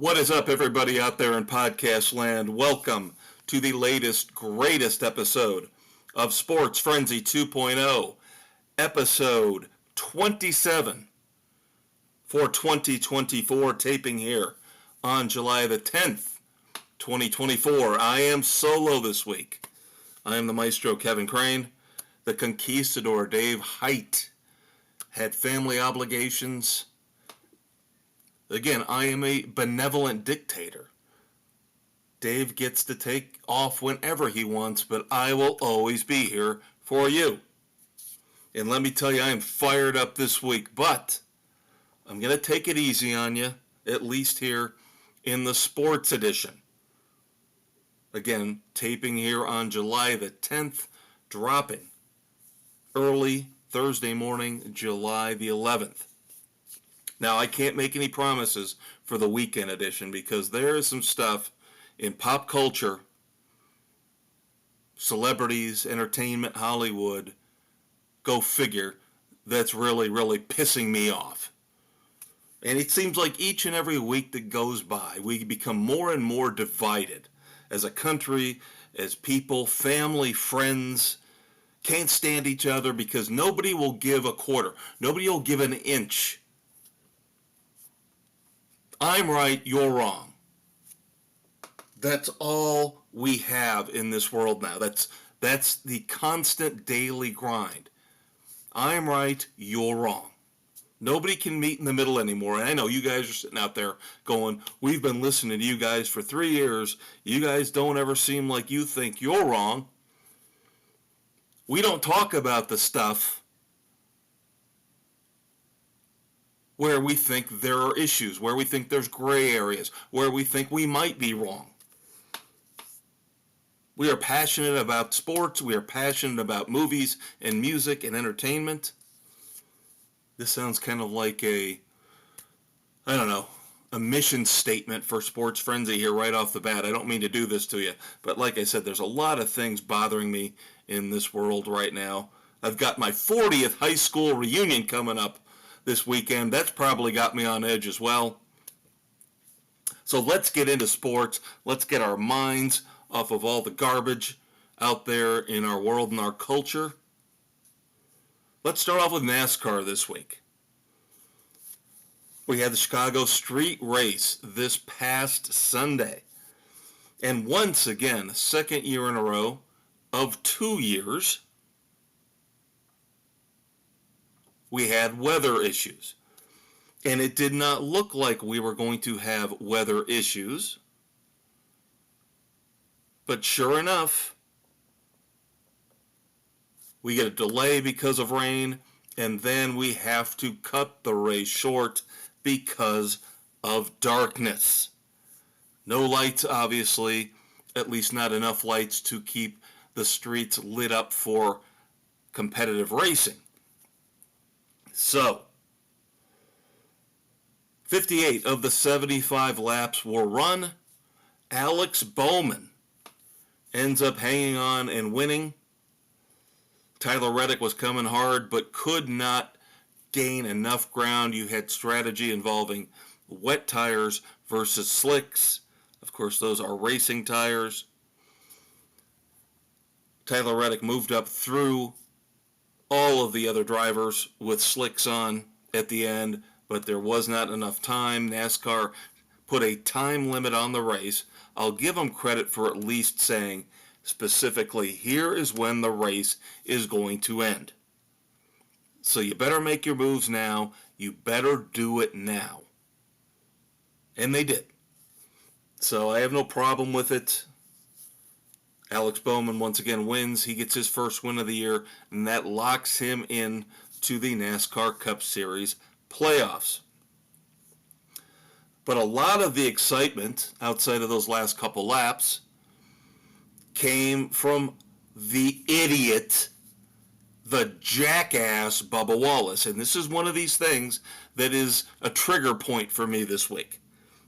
What is up, everybody out there in podcast land? Welcome to the latest, greatest episode of Sports Frenzy 2.0, episode 27 for 2024, taping here on July the 10th, 2024. I am solo this week. I am the Maestro, Kevin Crane. The Conquistador, Dave Height, had family obligations. Again, I am a benevolent dictator. Dave gets to take off whenever he wants, but I will always be here for you. And let me tell you, I am fired up this week, but I'm going to take it easy on you, at least here in the sports edition. Again, taping here on July the 10th, dropping early Thursday morning, July the 11th. Now, I can't make any promises for the weekend edition because there is some stuff in pop culture, celebrities, entertainment, Hollywood, go figure, that's really, really pissing me off. And it seems like each and every week that goes by, we become more and more divided as a country, as people, family, friends, can't stand each other because nobody will give a quarter. Nobody will give an inch. I'm right, you're wrong. That's all we have in this world now. That's the constant daily grind. I'm right, you're wrong. Nobody can meet in the middle anymore. And I know you guys are sitting out there going, we've been listening to you guys for 3 years. You guys don't ever seem like you think you're wrong. We don't talk about the stuff where we think there are issues, where we think there's gray areas, where we think we might be wrong. We are passionate about sports. We are passionate about movies and music and entertainment. This sounds kind of like a mission statement for Sports Frenzy here right off the bat. I don't mean to do this to you, but like I said, there's a lot of things bothering me in this world right now. I've got my 40th high school reunion coming up this weekend. That's probably got me on edge as well. So let's get into sports. Let's get our minds off of all the garbage out there in our world and our culture. Let's start off with NASCAR this week. We had the Chicago Street Race this past Sunday. And once again, second year in a row of 2 years, we had weather issues. And it did not look like we were going to have weather issues. But sure enough, we get a delay because of rain, and then we have to cut the race short because of darkness. No lights, obviously, at least not enough lights to keep the streets lit up for competitive racing. So, 58 of the 75 laps were run. Alex Bowman ends up hanging on and winning. Tyler Reddick was coming hard, but could not gain enough ground. You had strategy involving wet tires versus slicks. Of course, those are racing tires. Tyler Reddick moved up through all of the other drivers with slicks on at the end, but there was not enough time. NASCAR put a time limit on the race. I'll give them credit for at least saying specifically, here is when the race is going to end. So you better make your moves now. You better do it now. And they did. So I have no problem with it. Alex Bowman once again wins. He gets his first win of the year, and that locks him in to the NASCAR Cup Series playoffs. But a lot of the excitement outside of those last couple laps came from the idiot, the jackass Bubba Wallace. And this is one of these things that is a trigger point for me this week.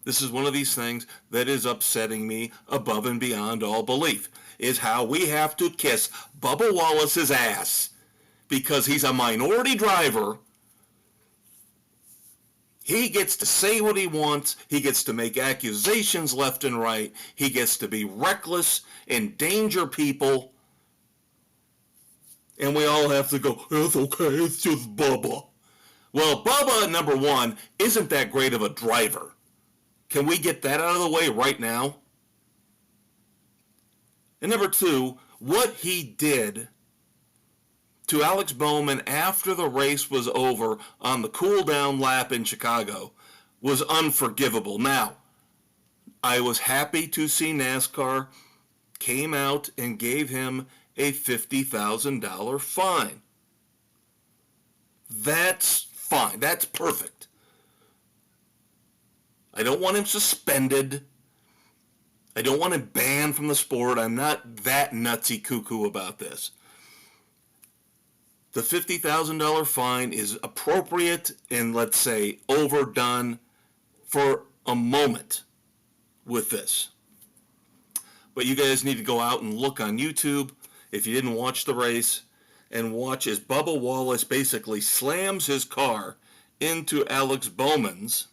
This is one of these things that is upsetting me above and beyond all belief, is how we have to kiss Bubba Wallace's ass because he's a minority driver He gets to say what he wants. He gets to make accusations left and right. He gets to be reckless, endanger people. And we all have to go, it's okay, it's just Bubba. Well, Bubba, number one, isn't that great of a driver. Can we get that out of the way right now? And number two, what he did to Alex Bowman after the race was over on the cool-down lap in Chicago was unforgivable. Now, I was happy to see NASCAR came out and gave him a $50,000 fine. That's fine. That's perfect. I don't want him suspended. I don't want him banned from the sport. I'm not that nutsy cuckoo about this. The $50,000 fine is appropriate and, let's say, overdone for a moment with this. But you guys need to go out and look on YouTube, if you didn't watch the race, and watch as Bubba Wallace basically slams his car into Alex Bowman's,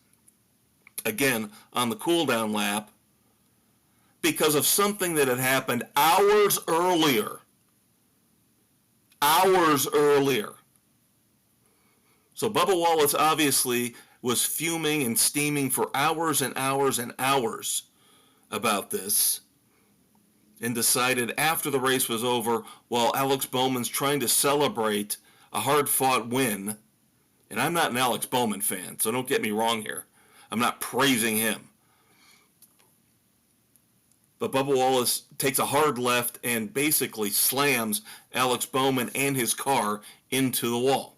again, on the cool-down lap, because of something that had happened hours earlier. So Bubba Wallace obviously was fuming and steaming for hours and hours and hours about this, and decided after the race was over, while Alex Bowman's trying to celebrate a hard-fought win, and I'm not an Alex Bowman fan, so don't get me wrong here. I'm not praising him. But Bubba Wallace takes a hard left and basically slams Alex Bowman and his car into the wall.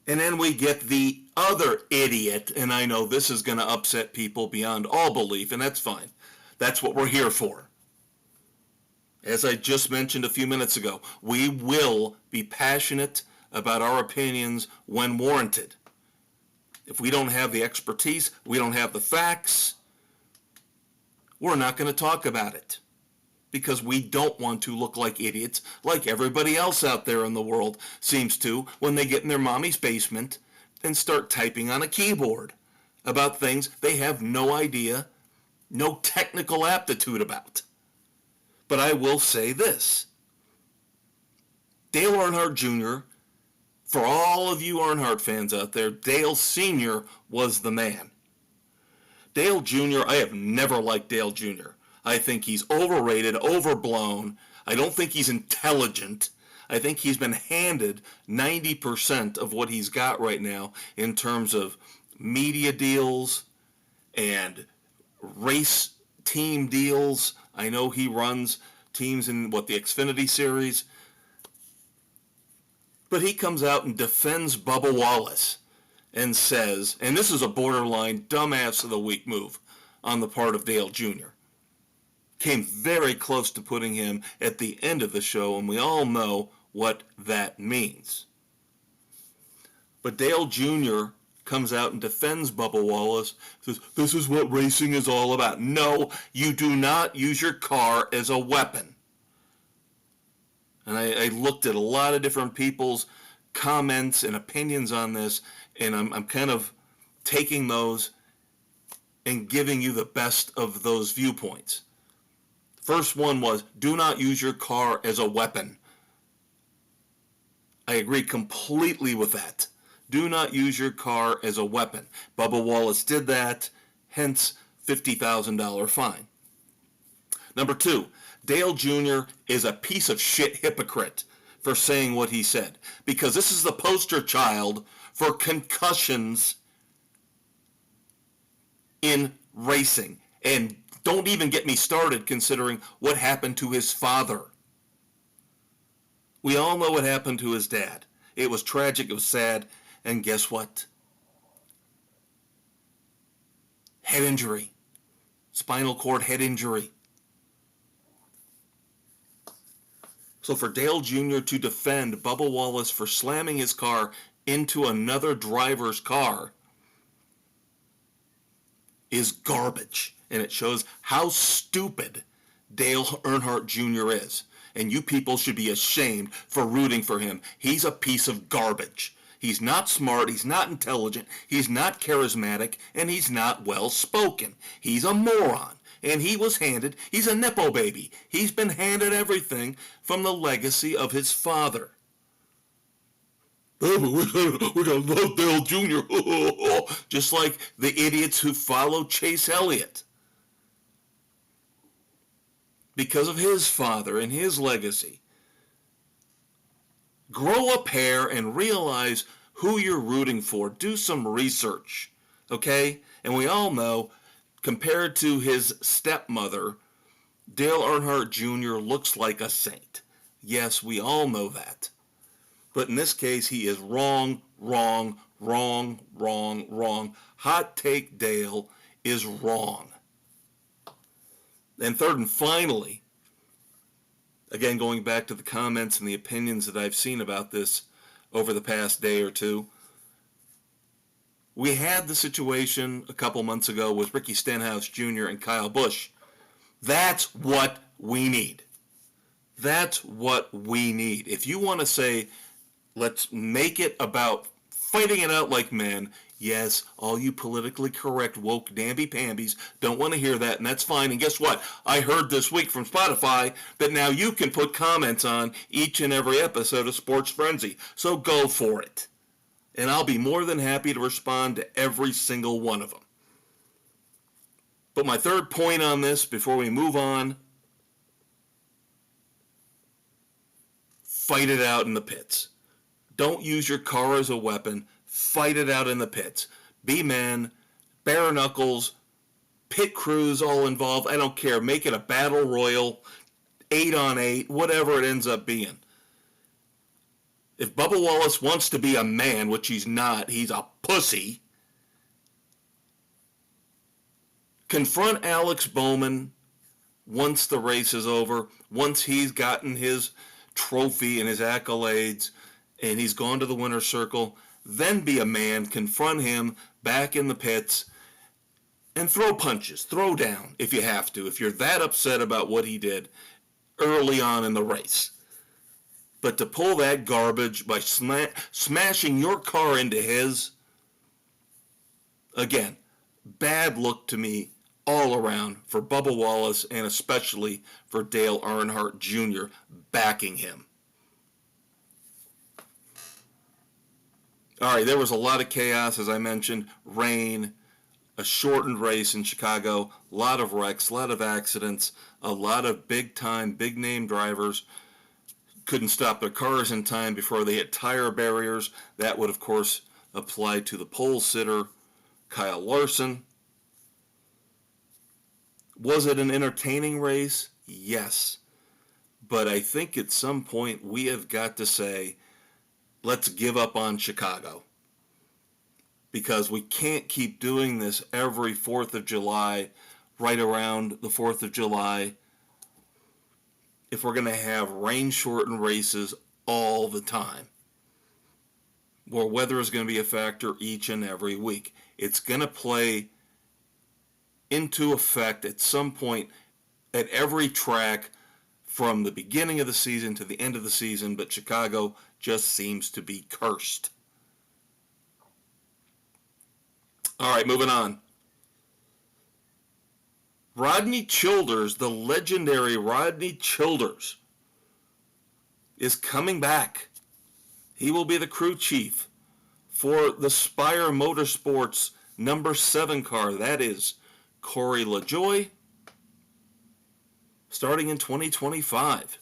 And then we get the other idiot, and I know this is going to upset people beyond all belief, and that's fine. That's what we're here for. As I just mentioned a few minutes ago, we will be passionate about our opinions when warranted. If we don't have the expertise, we don't have the facts, we're not going to talk about it, because we don't want to look like idiots like everybody else out there in the world seems to when they get in their mommy's basement and start typing on a keyboard about things they have no idea, no technical aptitude about. But I will say this. Dale Earnhardt Jr., for all of you Earnhardt fans out there, Dale Sr. was the man. Dale Jr., I have never liked Dale Jr. I think he's overrated, overblown. I don't think he's intelligent. I think he's been handed 90% of what he's got right now in terms of media deals and race team deals. I know he runs teams in, the Xfinity Series. But he comes out and defends Bubba Wallace and says, and this is a borderline dumbass of the week move on the part of Dale Jr. Came very close to putting him at the end of the show, and we all know what that means. But Dale Jr. comes out and defends Bubba Wallace, says, this is what racing is all about. No, you do not use your car as a weapon. And I looked at a lot of different people's comments and opinions on this, and I'm kind of taking those and giving you the best of those viewpoints. First one was, do not use your car as a weapon. I agree completely with that. Do not use your car as a weapon. Bubba Wallace did that, hence $50,000 fine. Number two, Dale Jr. is a piece of shit hypocrite for saying what he said, because this is the poster child for concussions in racing. And don't even get me started considering what happened to his father. We all know what happened to his dad. It was tragic, it was sad, and guess what? Head injury. Spinal cord head injury. So for Dale Jr. to defend Bubba Wallace for slamming his car into another driver's car is garbage. And it shows how stupid Dale Earnhardt Jr. is. And you people should be ashamed for rooting for him. He's a piece of garbage. He's not smart, he's not intelligent, he's not charismatic, and he's not well-spoken. He's a moron. And he's a Nepo baby. He's been handed everything from the legacy of his father. Oh, we gotta love Dale Jr. Just like the idiots who follow Chase Elliott. Because of his father and his legacy. Grow a pair and realize who you're rooting for. Do some research, okay? And we all know, compared to his stepmother, Dale Earnhardt Jr. looks like a saint. Yes, we all know that. But in this case, he is wrong. Hot take Dale is wrong. And third and finally, again, going back to the comments and the opinions that I've seen about this over the past day or two, we had the situation a couple months ago with Ricky Stenhouse Jr. and Kyle Busch. That's what we need. That's what we need. If you want to say, let's make it about fighting it out like men, yes, all you politically correct woke namby-pambies don't want to hear that, and that's fine. And guess what? I heard this week from Spotify that now you can put comments on each and every episode of Sports Frenzy. So go for it. And I'll be more than happy to respond to every single one of them. But my third point on this, before we move on, fight it out in the pits. Don't use your car as a weapon. Fight it out in the pits. Be men, bare knuckles, pit crews all involved. I don't care. Make it a battle royal, 8-on-8, whatever it ends up being. If Bubba Wallace wants to be a man, which he's not, he's a pussy, confront Alex Bowman once the race is over, once he's gotten his trophy and his accolades, and he's gone to the winner's circle. Then be a man, confront him back in the pits, and throw punches, throw down if you have to, if you're that upset about what he did early on in the race. But to pull that garbage by smashing your car into his, again, bad look to me all around for Bubba Wallace and especially for Dale Earnhardt Jr. backing him. All right, there was a lot of chaos, as I mentioned. Rain, a shortened race in Chicago, a lot of wrecks, a lot of accidents, a lot of big-time, big-name drivers couldn't stop their cars in time before they hit tire barriers. That would, of course, apply to the pole sitter, Kyle Larson. Was it an entertaining race? Yes. But I think at some point we have got to say, let's give up on Chicago. Because we can't keep doing this every 4th of July, right around the 4th of July, if we're going to have rain-shortened races all the time, where weather is going to be a factor each and every week. It's going to play into effect at some point at every track from the beginning of the season to the end of the season, but Chicago just seems to be cursed. All right, moving on. Rodney Childers, the legendary Rodney Childers, is coming back. He will be the crew chief for the Spire Motorsports number 7 car. That is Corey LaJoie, starting in 2025.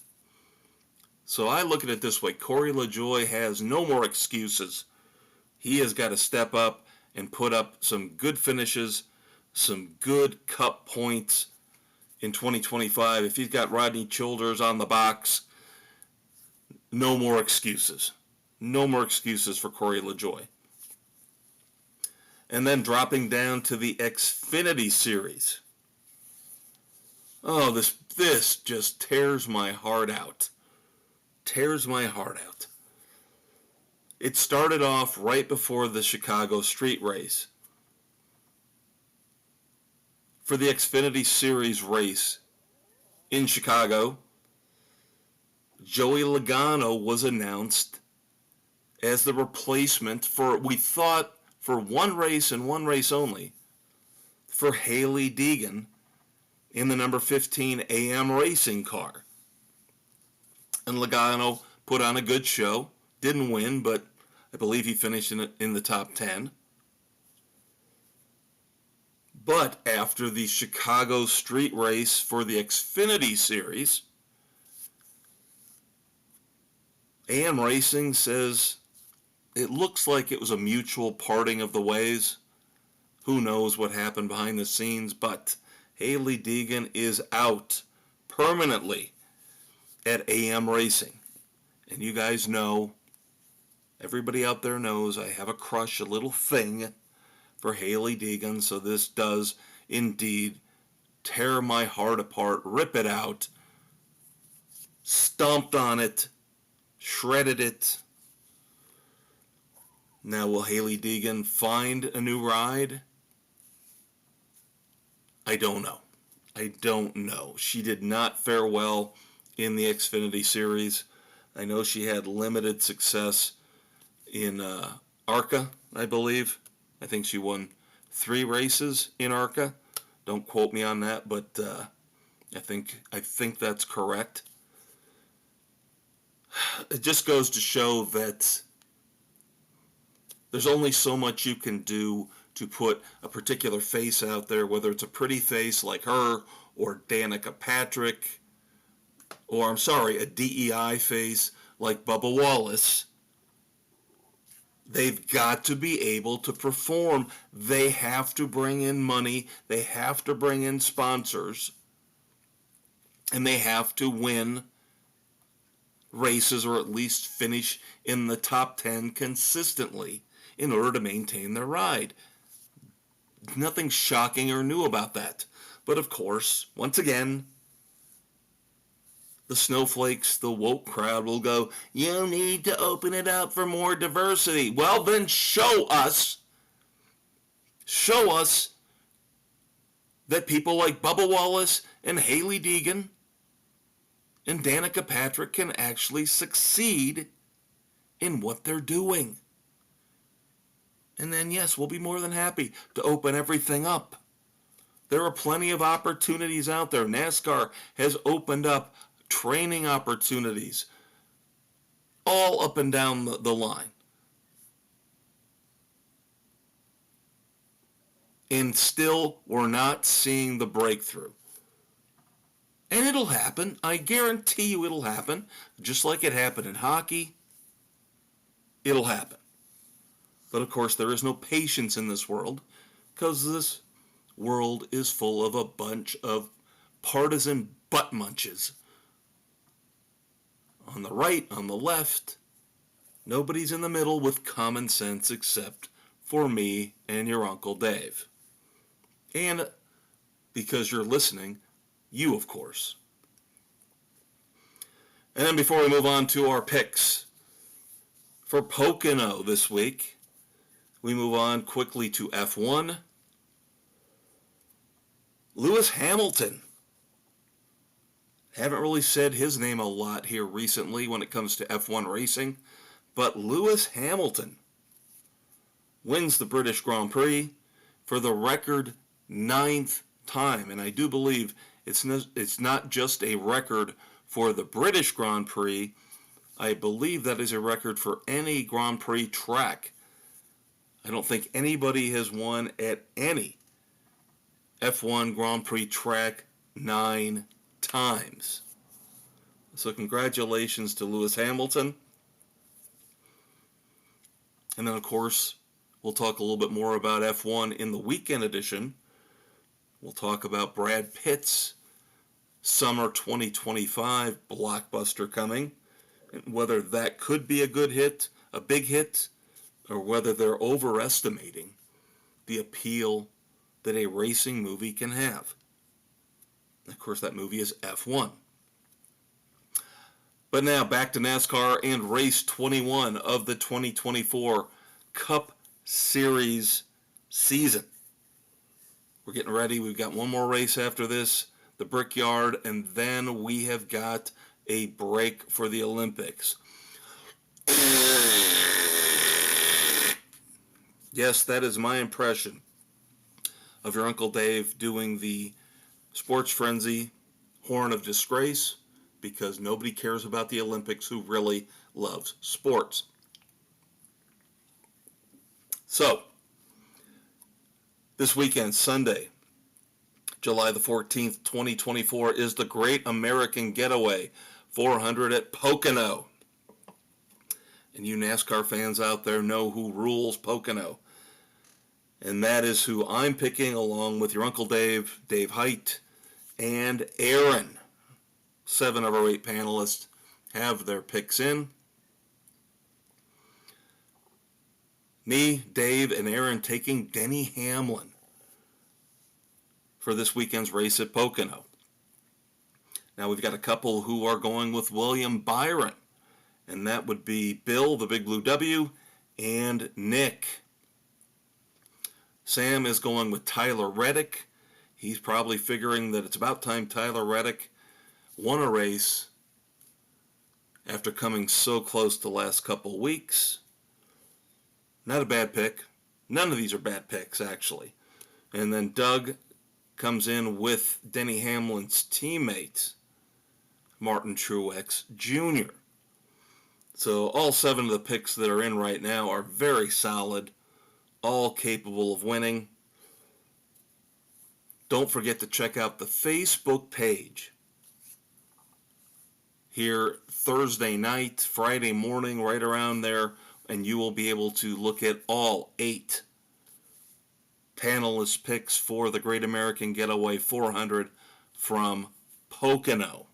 So I look at it this way. Corey LaJoie has no more excuses. He has got to step up and put up some good finishes, some good cup points in 2025. If he's got Rodney Childers on the box, no more excuses. No more excuses for Corey LaJoie. And then dropping down to the Xfinity Series. Oh, this just tears my heart out. Tears my heart out. It started off right before the Chicago street race. For the Xfinity Series race in Chicago, Joey Logano was announced as the replacement for, we thought, for one race and one race only, for Hailie Deegan in the number 15 AM racing car. And Logano put on a good show. Didn't win, but I believe he finished in the top 10. But after the Chicago street race for the Xfinity Series, AM Racing says it looks like it was a mutual parting of the ways. Who knows what happened behind the scenes, but Hailie Deegan is out permanently at AM Racing. And you guys know, everybody out there knows, I have a crush, a little thing for Hailie Deegan, so this does indeed tear my heart apart, rip it out, stomped on it, shredded it. Now, will Hailie Deegan find a new ride? I don't know. I don't know. She did not fare well in the Xfinity Series. I know she had limited success in ARCA, I believe. I think she won 3 races in ARCA. Don't quote me on that, but I think that's correct. It just goes to show that there's only so much you can do to put a particular face out there, whether it's a pretty face like her or Danica Patrick, or a DEI face like Bubba Wallace. They've got to be able to perform. They have to bring in money. They have to bring in sponsors. And they have to win races, or at least finish in the top 10 consistently in order to maintain their ride. Nothing shocking or new about that. But of course, once again, the snowflakes, the woke crowd will go, you need to open it up for more diversity. Well, then show us that people like Bubba Wallace and Hailie Deegan and Danica Patrick can actually succeed in what they're doing. And then, yes, we'll be more than happy to open everything up. There are plenty of opportunities out there. NASCAR has opened up training opportunities all up and down the line. And still, we're not seeing the breakthrough. And it'll happen. I guarantee you it'll happen. Just like it happened in hockey, it'll happen. But of course, there is no patience in this world, because this world is full of a bunch of partisan butt munches. On the right, on the left, nobody's in the middle with common sense except for me and your Uncle Dave. And because you're listening, you, of course. And then before we move on to our picks for Pocono this week, we move on quickly to F1. Lewis Hamilton. Haven't really said his name a lot here recently when it comes to F1 racing, but Lewis Hamilton wins the British Grand Prix for the record 9th time. And I do believe it's not just a record for the British Grand Prix. I believe that is a record for any Grand Prix track. I don't think anybody has won at any F1 Grand Prix track 9 times. So congratulations to Lewis Hamilton. And then, of course, we'll talk a little bit more about F1 in the weekend edition. We'll talk about Brad Pitt's summer 2025 blockbuster coming, and whether that could be a good hit, a big hit, or whether they're overestimating the appeal that a racing movie can have. Of course, that movie is F1. But now back to NASCAR and race 21 of the 2024 Cup Series season. We're getting ready. We've got one more race after this, the Brickyard, and then we have got a break for the Olympics. Yes, that is my impression of your Uncle Dave doing the Sports Frenzy Horn of Disgrace, because nobody cares about the Olympics who really loves sports. So, this weekend, Sunday, July the 14th, 2024, is the Great American Getaway 400 at Pocono. And you NASCAR fans out there know who rules Pocono. And that is who I'm picking along with your Uncle Dave, Dave Height, and Aaron. 7 of our 8 panelists have their picks in. Me, Dave, and Aaron taking Denny Hamlin for this weekend's race at Pocono. Now we've got a couple who are going with William Byron, and that would be Bill, the Big Blue W, and Nick. Sam is going with Tyler Reddick. He's probably figuring that it's about time Tyler Reddick won a race after coming so close the last couple weeks. Not a bad pick. None of these are bad picks, actually. And then Doug comes in with Denny Hamlin's teammate, Martin Truex Jr. So all 7 of the picks that are in right now are very solid, all capable of winning. Don't forget to check out the Facebook page here Thursday night, Friday morning, right around there, and you will be able to look at all 8 panelist picks for the Great American Getaway 400 from Pocono.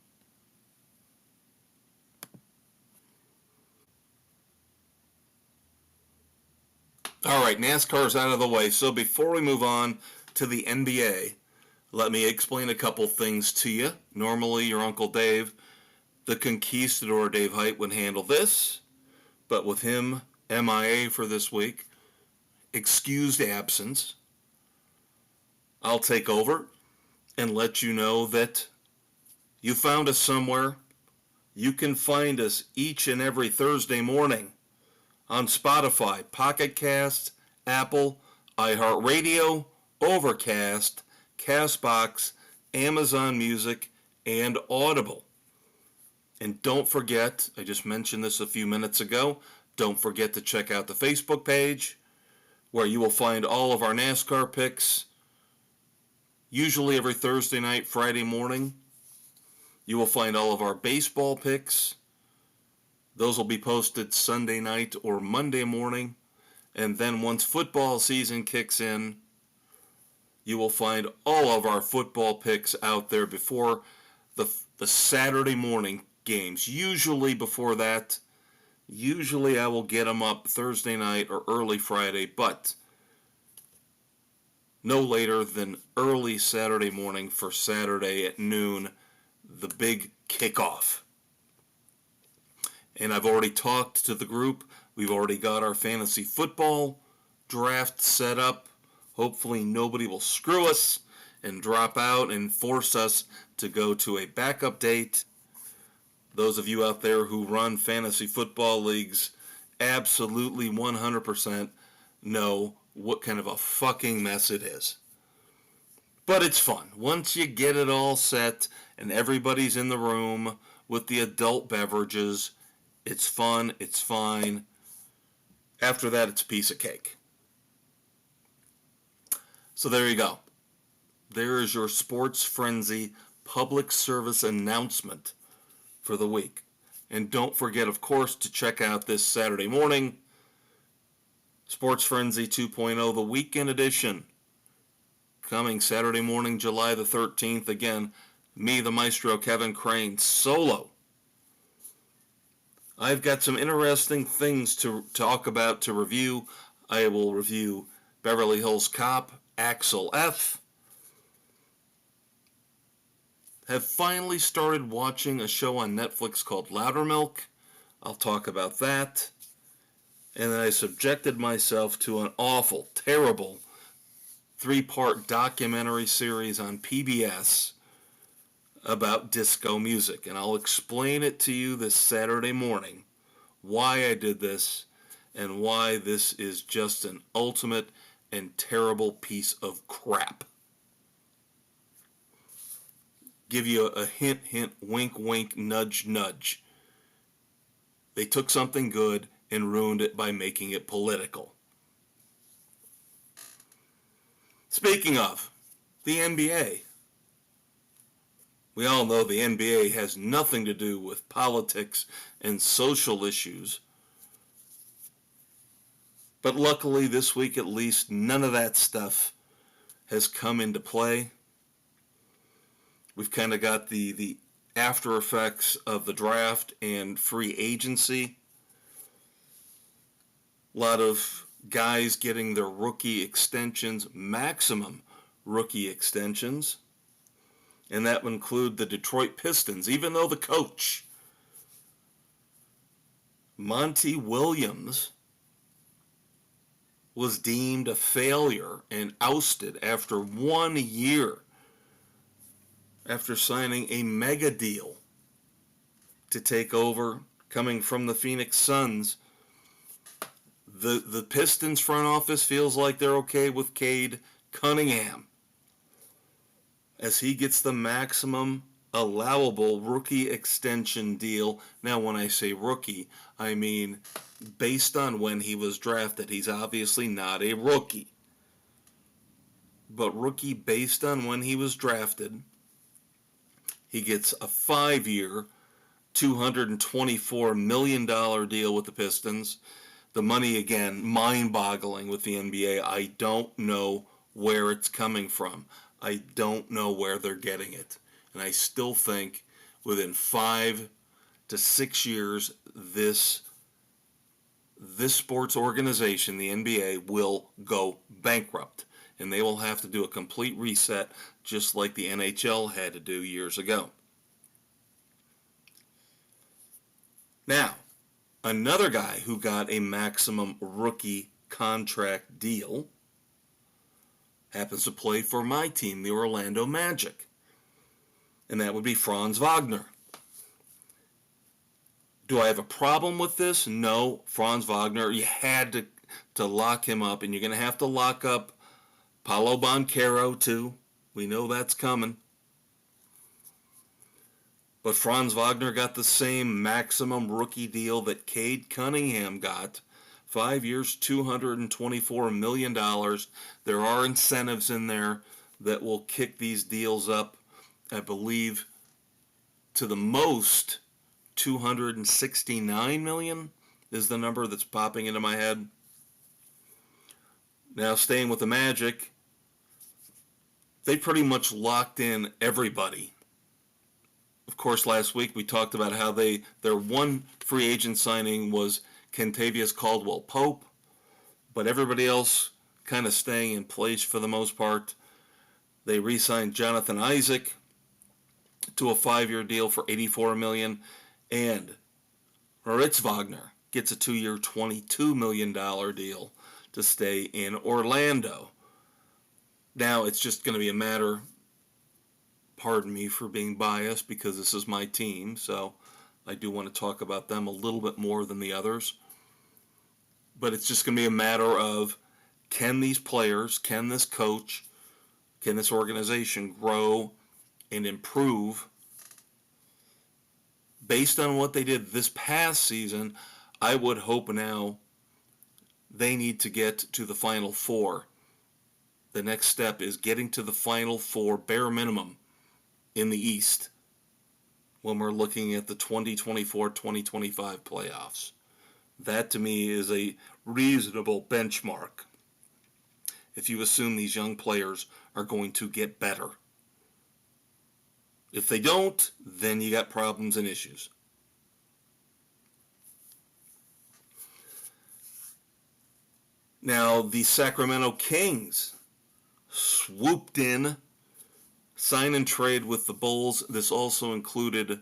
All right, NASCAR's out of the way, so before we move on to the NBA, let me explain a couple things to you. Normally, your Uncle Dave, the conquistador Dave Height, would handle this, but with him MIA for this week, excused absence, I'll take over and let you know that you found us somewhere. You can find us each and every Thursday morning on Spotify, Pocket Cast, Apple, iHeartRadio, Overcast, Castbox, Amazon Music, and Audible. And don't forget, I just mentioned this a few minutes ago, don't forget to check out the Facebook page where you will find all of our NASCAR picks, usually every Thursday night, Friday morning. You will find all of our baseball picks. Those will be posted Sunday night or Monday morning. And then once football season kicks in, you will find all of our football picks out there before the Saturday morning games. Usually before that, usually I will get them up Thursday night or early Friday, but no later than early Saturday morning for Saturday at noon, the big kickoff. And I've already talked to the group. We've already got our fantasy football draft set up. Hopefully nobody will screw us and drop out and force us to go to a backup date. Those of you out there who run fantasy football leagues absolutely 100% know what kind of a fucking mess it is. But it's fun. Once you get it all set and everybody's in the room with the adult beverages, it's fun, it's fine. After that, it's a piece of cake. So there you go. There is your Sports Frenzy public service announcement for the week. And don't forget, of course, to check out this Saturday morning, Sports Frenzy 2.0, the weekend edition, coming Saturday morning, July the 13th. Again, me, the Maestro, Kevin Crane, solo. I've got some interesting things to talk about, to review. I will review Beverly Hills Cop, Axel F. Have finally started watching a show on Netflix called Loudermilk. I'll talk about that. And then I subjected myself to an awful, terrible 3-part documentary series on PBS about disco music. And I'll explain it to you this Saturday morning, why I did this, and why this is just an ultimate and terrible piece of crap. Give you a hint, hint, wink, wink, nudge, nudge. They took something good and ruined it by making it political. Speaking of, the NBA. We all know the NBA has nothing to do with politics and social issues. But luckily this week at least, none of that stuff has come into play. We've kind of got the after effects of the draft and free agency. A lot of guys getting their rookie extensions, maximum rookie extensions. And that would include the Detroit Pistons, even though the coach, Monty Williams, was deemed a failure and ousted after 1 year after signing a mega deal to take over, coming from the Phoenix Suns. The Pistons front office feels like they're okay with Cade Cunningham as he gets the maximum allowable rookie extension deal. Now, when I say rookie, I mean based on when he was drafted. He's obviously not a rookie. But rookie based on when he was drafted. He gets a 5-year, $224 million deal with the Pistons. The money, again, mind-boggling with the NBA. I don't know where it's coming from. I don't know where they're getting it. And I still think within 5 to 6 years, this sports organization, the NBA, will go bankrupt. And they will have to do a complete reset just like the NHL had to do years ago. Now, another guy who got a maximum rookie contract deal happens to play for my team, the Orlando Magic. And that would be Franz Wagner. Do I have a problem with this? No. Franz Wagner, you had to lock him up, and you're going to have to lock up Paolo Banchero too. We know that's coming. But Franz Wagner got the same maximum rookie deal that Cade Cunningham got. 5 years, $224 million. There are incentives in there that will kick these deals up, I believe, to the most $269 million is the number that's popping into my head. Now, staying with the Magic, they pretty much locked in everybody. Of course, last week we talked about how their one free agent signing was Kentavious Caldwell-Pope, but everybody else kind of staying in place for the most part. They re-signed Jonathan Isaac to a 5-year deal for $84 million, and Moritz Wagner gets a 2-year, $22 million deal to stay in Orlando. Now it's just going to be a matter, pardon me for being biased because this is my team, so I do want to talk about them a little bit more than the others. But it's just going to be a matter of, can these players, can this coach, can this organization grow and improve based on what they did this past season? I would hope now they need to get to the Final Four. The next step is getting to the Final Four, bare minimum, in the East when we're looking at the 2024-2025 playoffs. That, to me, is a reasonable benchmark if you assume these young players are going to get better. If they don't, then you got problems and issues. Now, the Sacramento Kings swooped in, sign and trade with the Bulls. This also included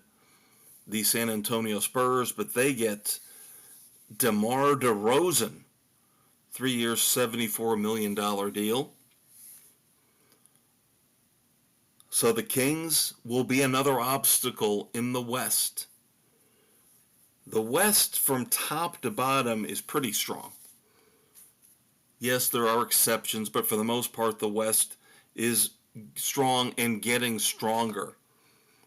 the San Antonio Spurs, but they get DeMar DeRozan, 3 years, $74 million deal. So the Kings will be another obstacle in the West. The West from top to bottom is pretty strong. Yes, there are exceptions, but for the most part, the West is strong and getting stronger.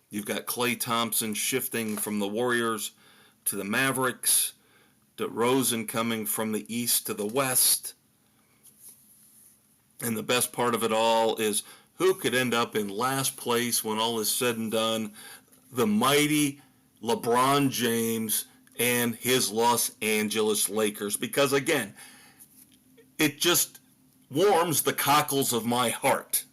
You've got Klay Thompson shifting from the Warriors to the Mavericks, DeRozan coming from the East to the West. And the best part of it all is who could end up in last place when all is said and done? The mighty LeBron James and his Los Angeles Lakers. Because again, it just warms the cockles of my heart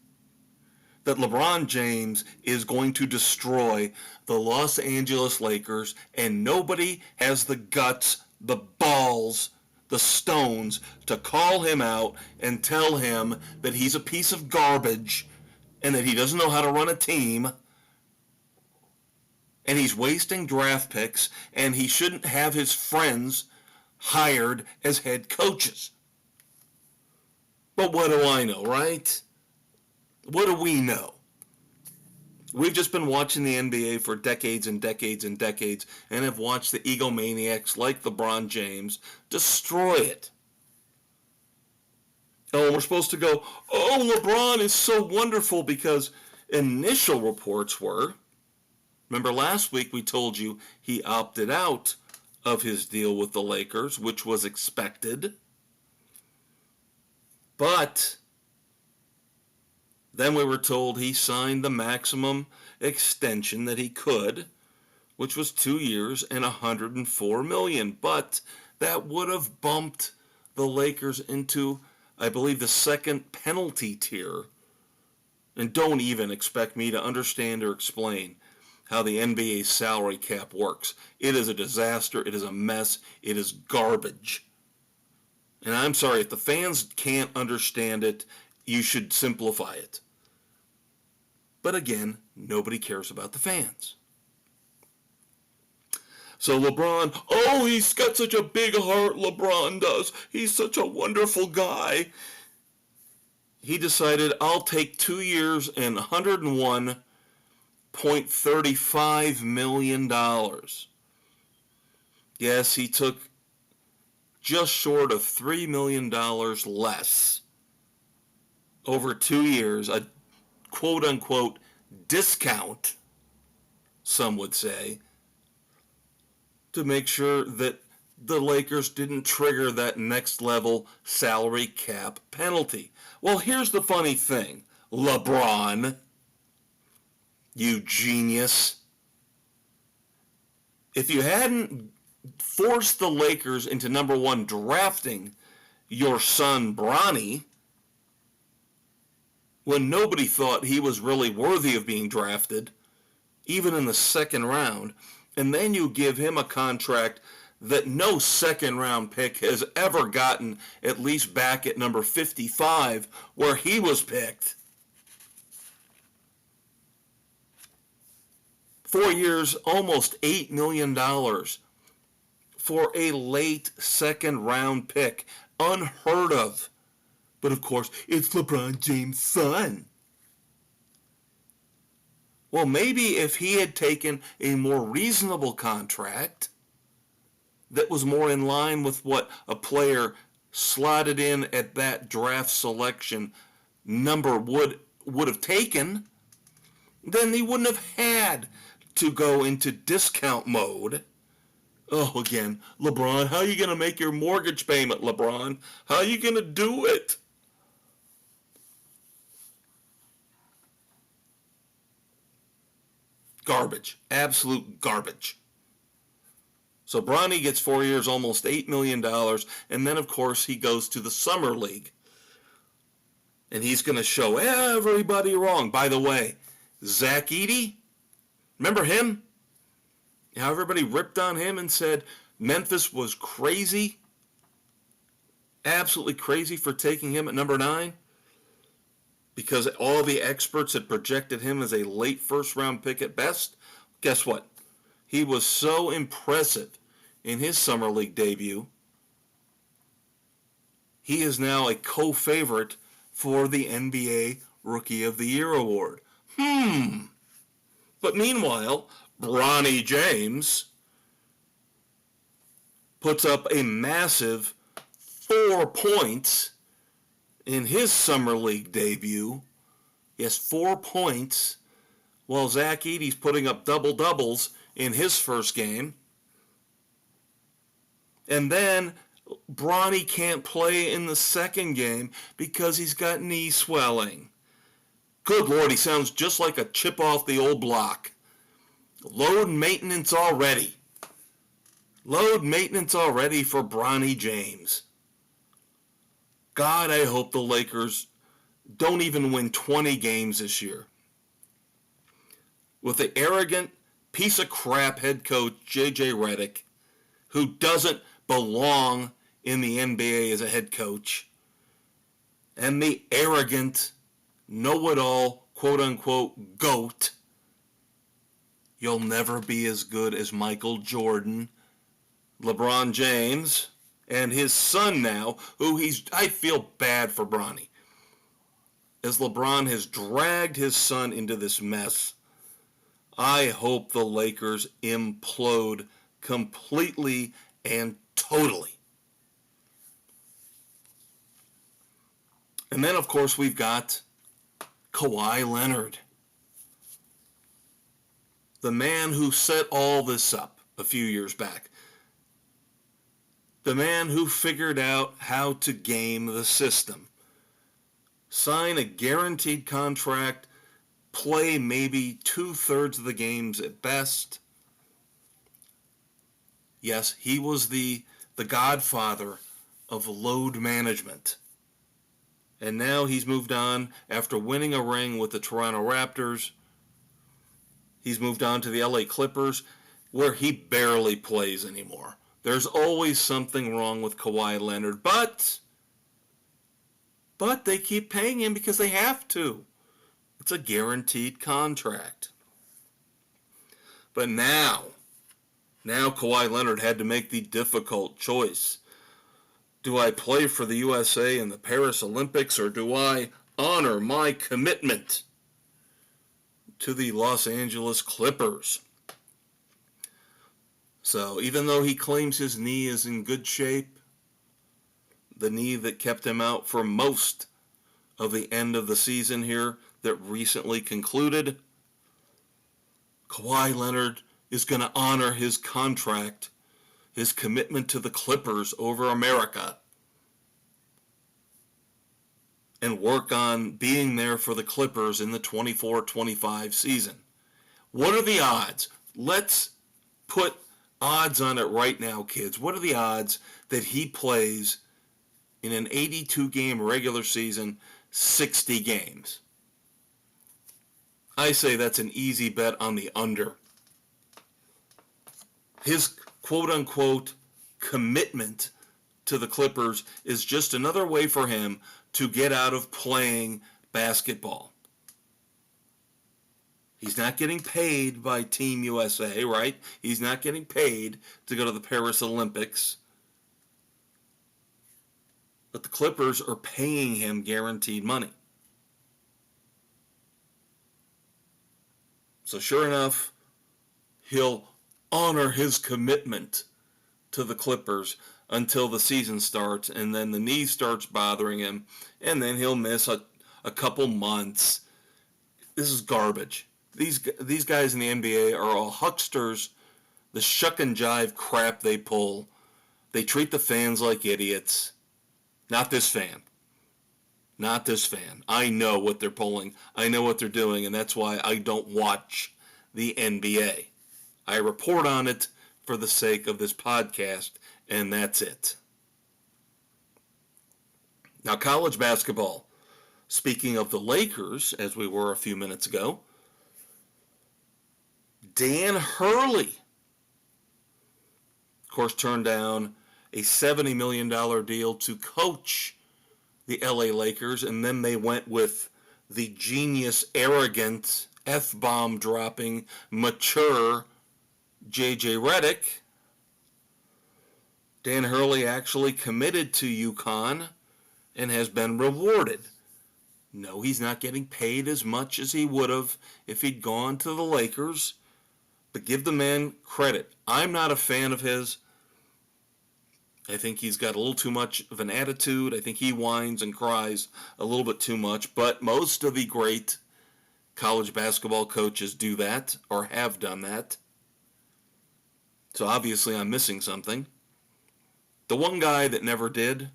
that LeBron James is going to destroy the Los Angeles Lakers, and nobody has the guts, the balls, the stones to call him out and tell him that he's a piece of garbage and that he doesn't know how to run a team and he's wasting draft picks and he shouldn't have his friends hired as head coaches. But what do I know, right? What do we know? We've just been watching the NBA for decades and decades and decades and have watched the egomaniacs like LeBron James destroy it. Oh, we're supposed to go, oh, LeBron is so wonderful because initial reports were, remember last week we told you he opted out of his deal with the Lakers, which was expected. But then we were told he signed the maximum extension that he could, which was 2 years and $104 million. But that would have bumped the Lakers into, I believe, the second penalty tier. And don't even expect me to understand or explain how the NBA salary cap works. It is a disaster. It is a mess. It is garbage. And I'm sorry, if the fans can't understand it, you should simplify it. But again, nobody cares about the fans. So LeBron, oh, he's got such a big heart, LeBron does. He's such a wonderful guy. He decided, I'll take 2 years and $101.35 million. Yes, he took just short of $3 million less over 2 years, a quote-unquote discount, some would say, to make sure that the Lakers didn't trigger that next level salary cap penalty. Well, here's the funny thing, LeBron, you genius. If you hadn't forced the Lakers into number one drafting your son Bronny, when nobody thought he was really worthy of being drafted, even in the second round, and then you give him a contract that no second-round pick has ever gotten, at least back at number 55, where he was picked. 4 years, almost $8 million for a late second-round pick. Unheard of. But of course, it's LeBron James' son. Well, maybe if he had taken a more reasonable contract that was more in line with what a player slotted in at that draft selection number would have taken, then he wouldn't have had to go into discount mode. Oh, again, LeBron, how are you going to make your mortgage payment, LeBron? How are you going to do it? Garbage. Absolute garbage. So Bronny gets 4 years, almost $8 million, and then, of course, he goes to the Summer League. And he's going to show everybody wrong. By the way, Zach Edey, remember him? How everybody ripped on him and said Memphis was crazy, absolutely crazy for taking him at number 9? Because all the experts had projected him as a late first-round pick at best. Guess what? He was so impressive in his Summer League debut. He is now a co-favorite for the NBA Rookie of the Year award. But meanwhile, Bronny James puts up a massive 4 points in his summer league debut. Yes, 4 points, while Zach Edey's putting up double-doubles in his first game. And then Bronny can't play in the second game because he's got knee swelling. Good Lord, he sounds just like a chip off the old block. Load maintenance already. Load maintenance already for Bronny James. God, I hope the Lakers don't even win 20 games this year. With the arrogant piece of crap head coach J.J. Redick, who doesn't belong in the NBA as a head coach, and the arrogant, know-it-all, quote-unquote, GOAT, you'll never be as good as Michael Jordan, LeBron James, and his son now, who I feel bad for Bronny, as LeBron has dragged his son into this mess. I hope the Lakers implode completely and totally. And then, of course, we've got Kawhi Leonard, the man who set all this up a few years back. The man who figured out how to game the system. Sign a guaranteed contract, play maybe 2/3 of the games at best. Yes, he was the godfather of load management. And now he's moved on after winning a ring with the Toronto Raptors. He's moved on to the LA Clippers, where he barely plays anymore. There's always something wrong with Kawhi Leonard, but they keep paying him because they have to. It's a guaranteed contract. But now Kawhi Leonard had to make the difficult choice. Do I play for the USA in the Paris Olympics, or do I honor my commitment to the Los Angeles Clippers? So even though he claims his knee is in good shape, the knee that kept him out for most of the end of the season here that recently concluded, Kawhi Leonard is going to honor his contract, his commitment to the Clippers over America, and work on being there for the Clippers in the 24-25 season. What are the odds? Let's put odds on it right now, kids. What are the odds that he plays in an 82-game regular season, 60 games? I say that's an easy bet on the under. His quote-unquote commitment to the Clippers is just another way for him to get out of playing basketball. He's not getting paid by Team USA, right? He's not getting paid to go to the Paris Olympics. But the Clippers are paying him guaranteed money. So sure enough, he'll honor his commitment to the Clippers until the season starts, and then the knee starts bothering him, and then he'll miss a couple months. This is garbage. These guys in the NBA are all hucksters. The shuck and jive crap they pull. They treat the fans like idiots. Not this fan. Not this fan. I know what they're pulling. I know what they're doing, and that's why I don't watch the NBA. I report on it for the sake of this podcast, and that's it. Now, college basketball. Speaking of the Lakers, as we were a few minutes ago, Dan Hurley, of course, turned down a $70 million deal to coach the LA Lakers, and then they went with the genius, arrogant, F-bomb dropping, mature J.J. Redick. Dan Hurley actually committed to UConn and has been rewarded. No, he's not getting paid as much as he would have if he'd gone to the Lakers, but give the man credit. I'm not a fan of his. I think he's got a little too much of an attitude. I think he whines and cries a little bit too much. But most of the great college basketball coaches do that or have done that. So obviously I'm missing something. The one guy that never did,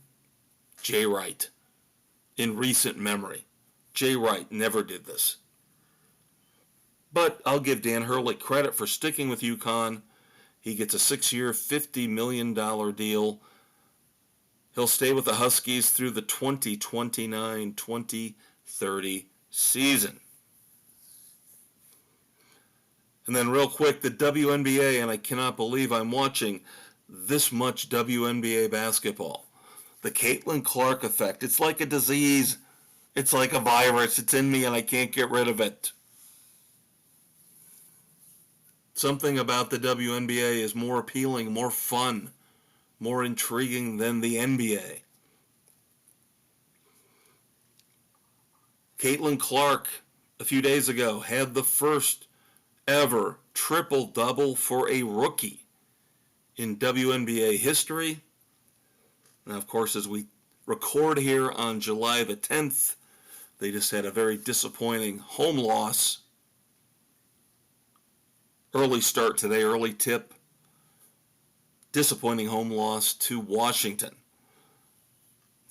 Jay Wright. In recent memory, Jay Wright never did this. But I'll give Dan Hurley credit for sticking with UConn. He gets a 6-year, $50 million deal. He'll stay with the Huskies through the 2029-2030 season. And then real quick, the WNBA, and I cannot believe I'm watching this much WNBA basketball. The Caitlin Clark effect. It's like a disease. It's like a virus. It's in me and I can't get rid of it. Something about the WNBA is more appealing, more fun, more intriguing than the NBA. Caitlin Clark, a few days ago, had the first ever triple-double for a rookie in WNBA history. Now, of course, as we record here on July the 10th, they just had a very disappointing home loss. Early start today, early tip. Disappointing home loss to Washington.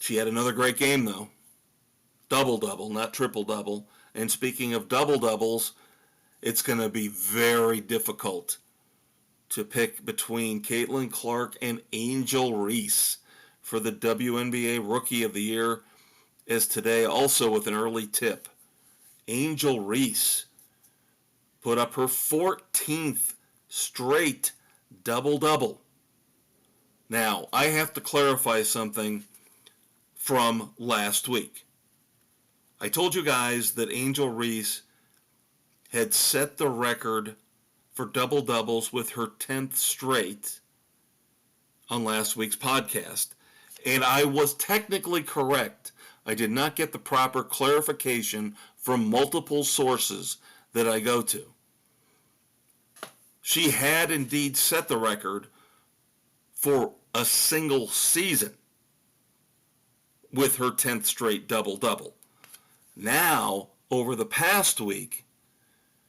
She had another great game, though. Double-double, not triple-double. And speaking of double-doubles, it's going to be very difficult to pick between Caitlin Clark and Angel Reese for the WNBA Rookie of the Year, as today also with an early tip. Angel Reese put up her 14th straight double-double. Now, I have to clarify something from last week. I told you guys that Angel Reese had set the record for double-doubles with her 10th straight on last week's podcast. And I was technically correct. I did not get the proper clarification from multiple sources that I go to. She had indeed set the record for a single season with her 10th straight double-double. Now, over the past week,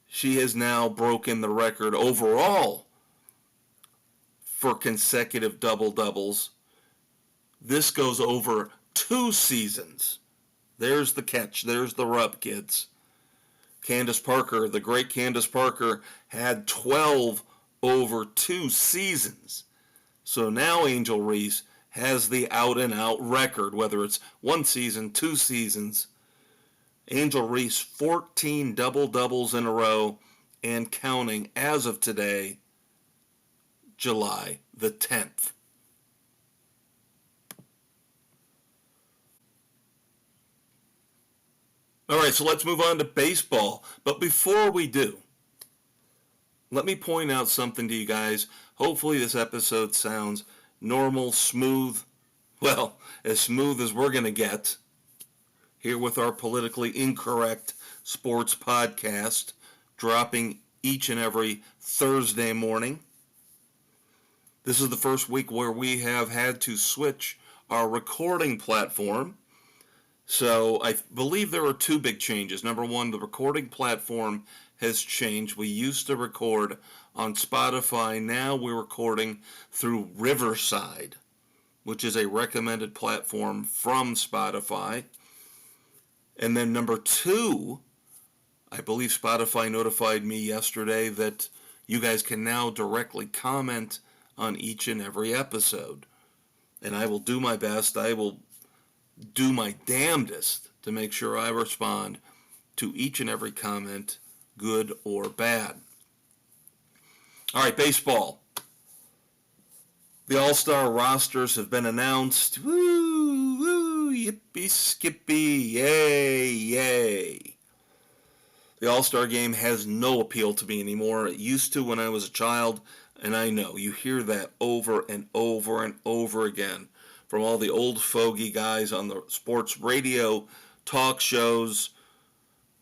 she has now broken the record overall for consecutive double-doubles. This goes over 2 seasons. There's the catch. There's the rub, kids. Candace Parker, the great Candace Parker, had 12 over 2 seasons. So now Angel Reese has the out-and-out record, whether it's 1 season, 2 seasons. Angel Reese, 14 double-doubles in a row and counting as of today, July the 10th. All right, so let's move on to baseball. But before we do, let me point out something to you guys. Hopefully this episode sounds normal, smooth. Well, as smooth as we're going to get here with our politically incorrect sports podcast, dropping each and every Thursday morning. This is the first week where we have had to switch our recording platform. So I believe there are 2 big changes. Number 1, the recording platform has changed. We used to record on Spotify. Now we're recording through Riverside, which is a recommended platform from Spotify. And then number 2, I believe Spotify notified me yesterday that you guys can now directly comment on each and every episode. And I will do my best. I will do my damnedest to make sure I respond to each and every comment, good or bad. All right, baseball. The All-Star rosters have been announced. Woo, woo, yippee, skippy, yay, yay. The All-Star game has no appeal to me anymore. It used to when I was a child, and I know you hear that over and over and over again from all the old fogey guys on the sports radio talk shows.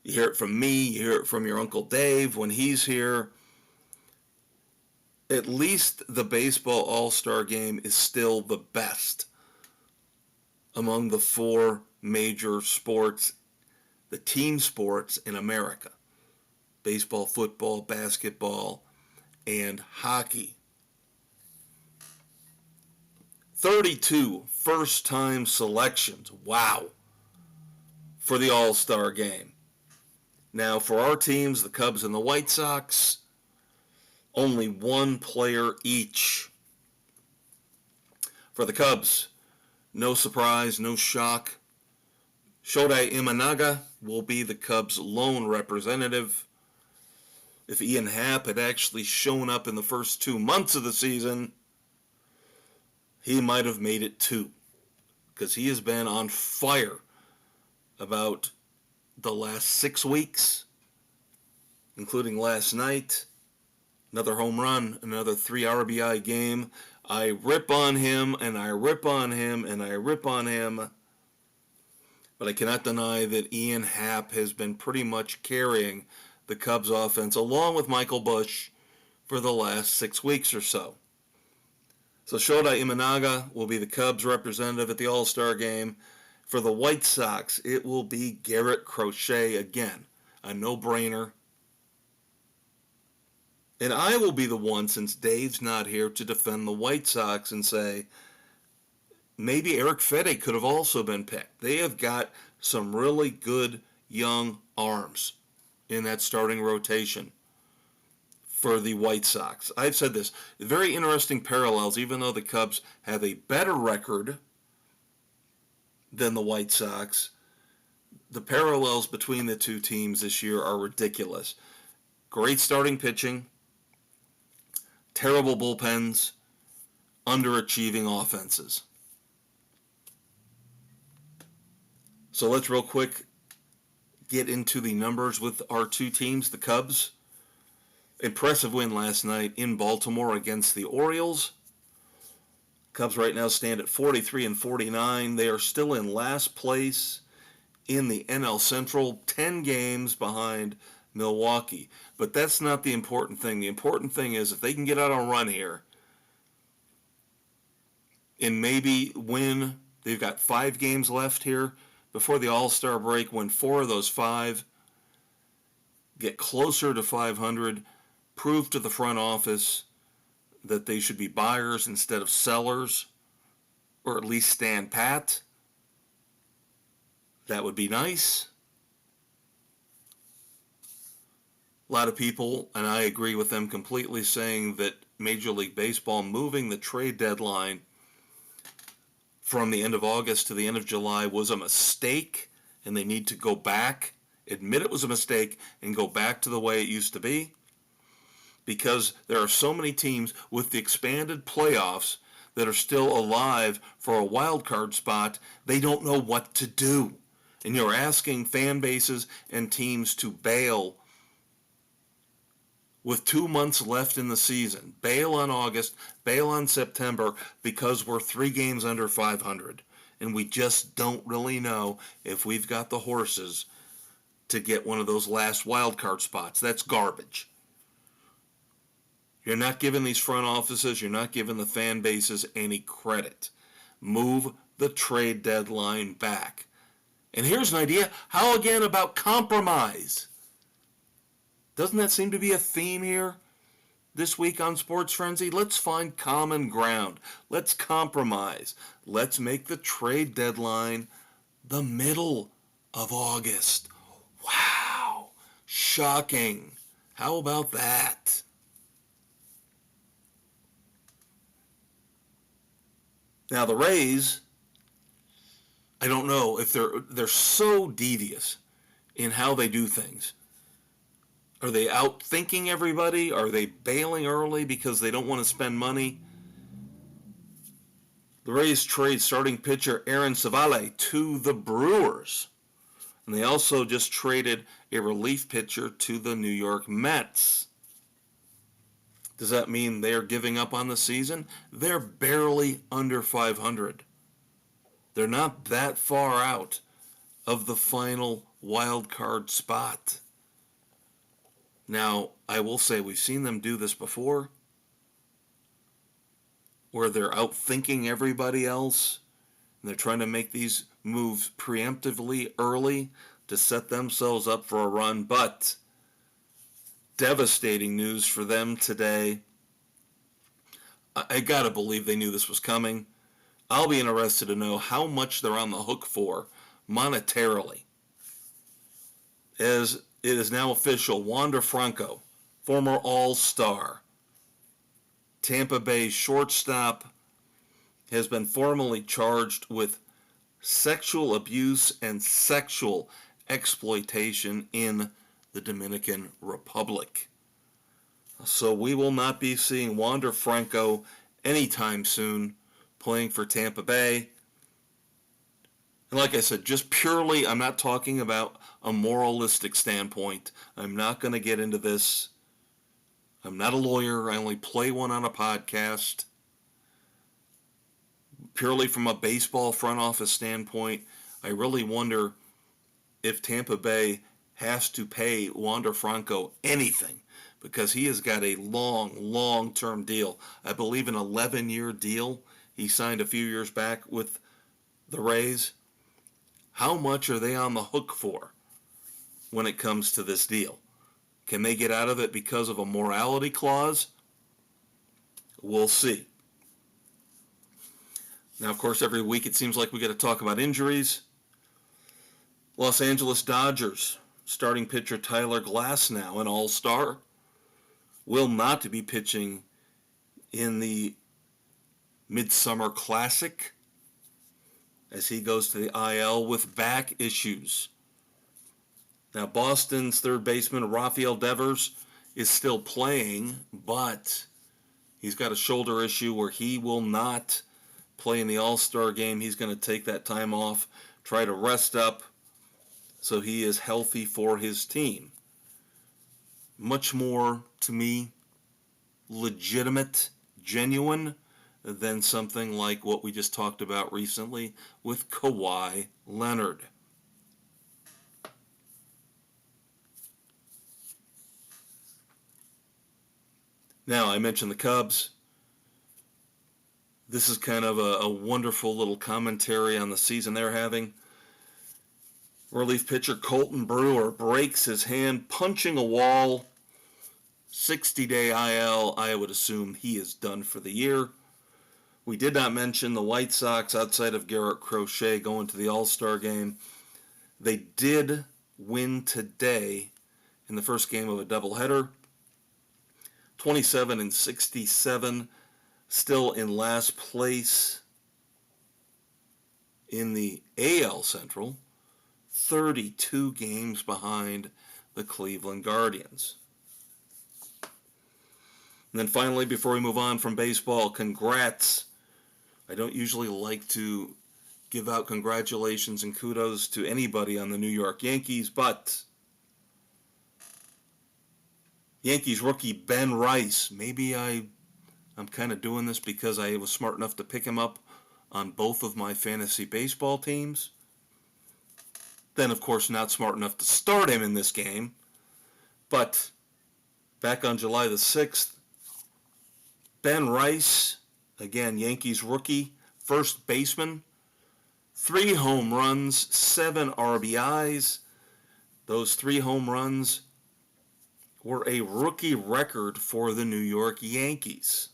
You hear it from me, you hear it from your Uncle Dave when he's here. at least the baseball all-star game is still the best among the four major sports, the team sports in America: baseball, football, basketball, and hockey. 32 first-time selections. Wow. For the All-Star game. Now, for our teams, the Cubs and the White Sox, only one player each. For the Cubs, no surprise, no shock. Shota Imanaga will be the Cubs' lone representative. If Ian Happ had actually shown up in the first 2 months of the season, he might have made it 2, because he has been on fire about the last 6 weeks, including last night. Another home run, another 3 RBI game. I rip on him, and I rip on him, and I rip on him. But I cannot deny that Ian Happ has been pretty much carrying the Cubs offense, along with Michael Busch, for the last 6 weeks or so. So Shota Imanaga will be the Cubs representative at the All-Star game. For the White Sox, it will be Garrett Crochet again, a no-brainer. And I will be the one, since Dave's not here, to defend the White Sox and say maybe Eric Fedde could have also been picked. They have got some really good young arms in that starting rotation for the White Sox. I've said this, very interesting parallels, even though the Cubs have a better record than the White Sox. The parallels between the two teams this year are ridiculous. Great starting pitching, terrible bullpens, underachieving offenses. So let's real quick get into the numbers with our two teams. The Cubs, impressive win last night in Baltimore against the Orioles. Cubs right now stand at 43-49. They are still in last place in the NL Central, 10 games behind Milwaukee. But that's not the important thing. The important thing is if they can get out on a run here and maybe win, they've got 5 games left here before the All-Star break, win 4 of those 5, get closer to 500, prove to the front office that they should be buyers instead of sellers, or at least stand pat. That would be nice. A lot of people, and I agree with them completely, saying that Major League Baseball moving the trade deadline from the end of August to the end of July was a mistake, and they need to go back, admit it was a mistake, and go back to the way it used to be. Because there are so many teams with the expanded playoffs that are still alive for a wild card spot, they don't know what to do. And you're asking fan bases and teams to bail with 2 months left in the season. Bail on August, bail on September, because we're 3 games under 500. And we just don't really know if we've got the horses to get one of those last wild card spots. That's garbage. You're not giving these front offices, you're not giving the fan bases any credit. Move the trade deadline back. And here's an idea. How again about compromise? Doesn't that seem to be a theme here this week on Sports Frenzy? Let's find common ground. Let's compromise. Let's make the trade deadline the middle of August. Wow. Shocking. How about that? Now the Rays, I don't know if they're so devious in how they do things. Are they outthinking everybody? Are they bailing early because they don't want to spend money? The Rays trade starting pitcher Aaron Savale to the Brewers. And they also just traded a relief pitcher to the New York Mets. Does that mean they're giving up on the season? They're barely under 500. They're not that far out of the final wild card spot. Now, I will say we've seen them do this before. where they're outthinking everybody else, and they're trying to make these moves preemptively early to set themselves up for a run. But devastating news for them today. I gotta believe they knew this was coming. I'll be interested to know how much they're on the hook for monetarily. As it is now official, Wander Franco, former All-Star, Tampa Bay shortstop, has been formally charged with sexual abuse and sexual exploitation in the Dominican Republic. So we will not be seeing Wander Franco anytime soon playing for Tampa Bay. And like I said, just purely, I'm not talking about a moralistic standpoint. I'm not going to get into this. I'm not a lawyer. I only play one on a podcast. Purely from a baseball front office standpoint, I really wonder if Tampa Bay has to pay Wander Franco anything, because he has got a long-term deal. I believe an 11-year deal he signed a few years back with the Rays. How much are they on the hook for when it comes to this deal? Can they get out of it because of a morality clause? We'll see. Now, of course, every week it seems like we got to talk about injuries. Los Angeles Dodgers starting pitcher Tyler Glasnow, an all-star, will not be pitching in the Midsummer Classic as he goes to the IL with back issues. Now, Boston's third baseman Rafael Devers is still playing, but he's got a shoulder issue where he will not play in the All-Star game. He's going to take that time off, try to rest up so he is healthy for his team. Much more, to me, legitimate, genuine than something like what we just talked about recently with Kawhi Leonard. Now, I mentioned the Cubs. This is kind of a wonderful little commentary on the season they're having. Relief pitcher Colton Brewer breaks his hand punching a wall. 60-day IL. I would assume he is done for the year. We did not mention the White Sox outside of Garrett Crochet going to the All-Star game. They did win today in the first game of a doubleheader. 27-67, still in last place in the AL Central. 32 games behind the Cleveland Guardians. And then finally, before we move on from baseball, congrats. I don't usually like to give out congratulations and kudos to anybody on the New York Yankees, but Yankees rookie Ben Rice, maybe I'm kind of doing this because I was smart enough to pick him up on both of my fantasy baseball teams. Then, of course, not smart enough to start him in this game. But back on July the 6th, Ben Rice, again, Yankees rookie, first baseman, 3 home runs, 7 RBIs. Those 3 home runs were a rookie record for the New York Yankees.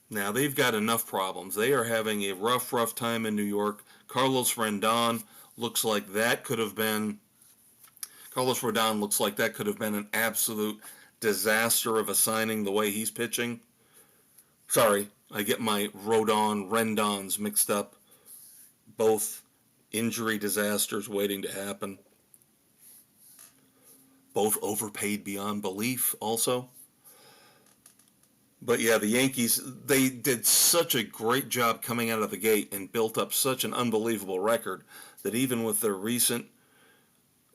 Now, they've got enough problems. They are having a rough time in New York. Carlos Rodon looks like that could have been an absolute disaster of a signing the way he's pitching. Sorry, I get my Rendons mixed up. Both injury disasters waiting to happen. Both overpaid beyond belief also. But yeah, the Yankees, they did such a great job coming out of the gate and built up such an unbelievable record that even with their recent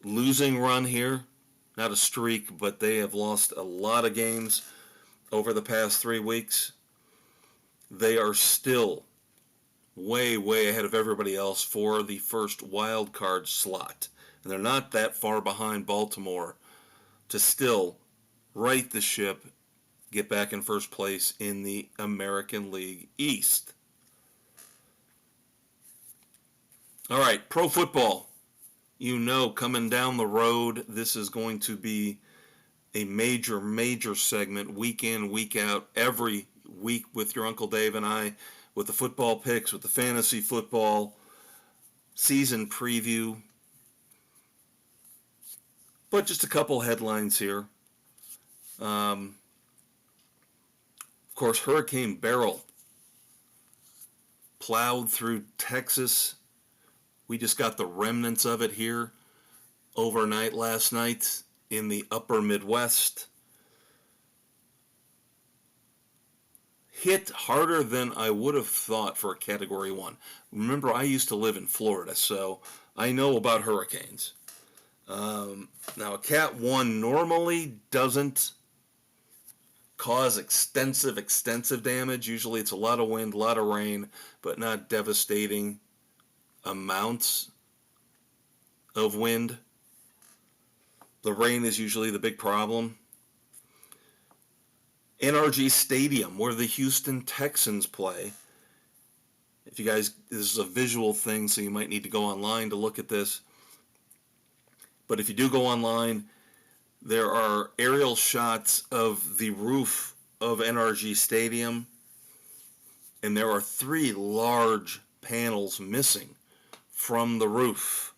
losing run here, not a streak, but they have lost a lot of games over the past 3 weeks, they are still way ahead of everybody else for the first wild card slot. And they're not that far behind Baltimore to still right the ship get back in first place in the American League East. All right, pro football. Coming down the road, this is going to be a major segment, week in, week out, every week with your Uncle Dave and I, with the football picks, with the fantasy football season preview. But just a couple headlines here. Of course, Hurricane Beryl plowed through Texas. We just got the remnants of it here overnight last night in the upper Midwest. Hit harder than I would have thought for a Category 1. Remember, I used to live in Florida, so I know about hurricanes. Now, a Cat 1 normally doesn't cause extensive damage. Usually it's a lot of wind, a lot of rain, but not devastating amounts of wind. The rain is usually the big problem. NRG Stadium, where the Houston Texans play. If you guys, this is a visual thing, so you might need to go online to look at this. But if you do go online, there are aerial shots of the roof of NRG Stadium, and there are 3 large panels missing from the roof.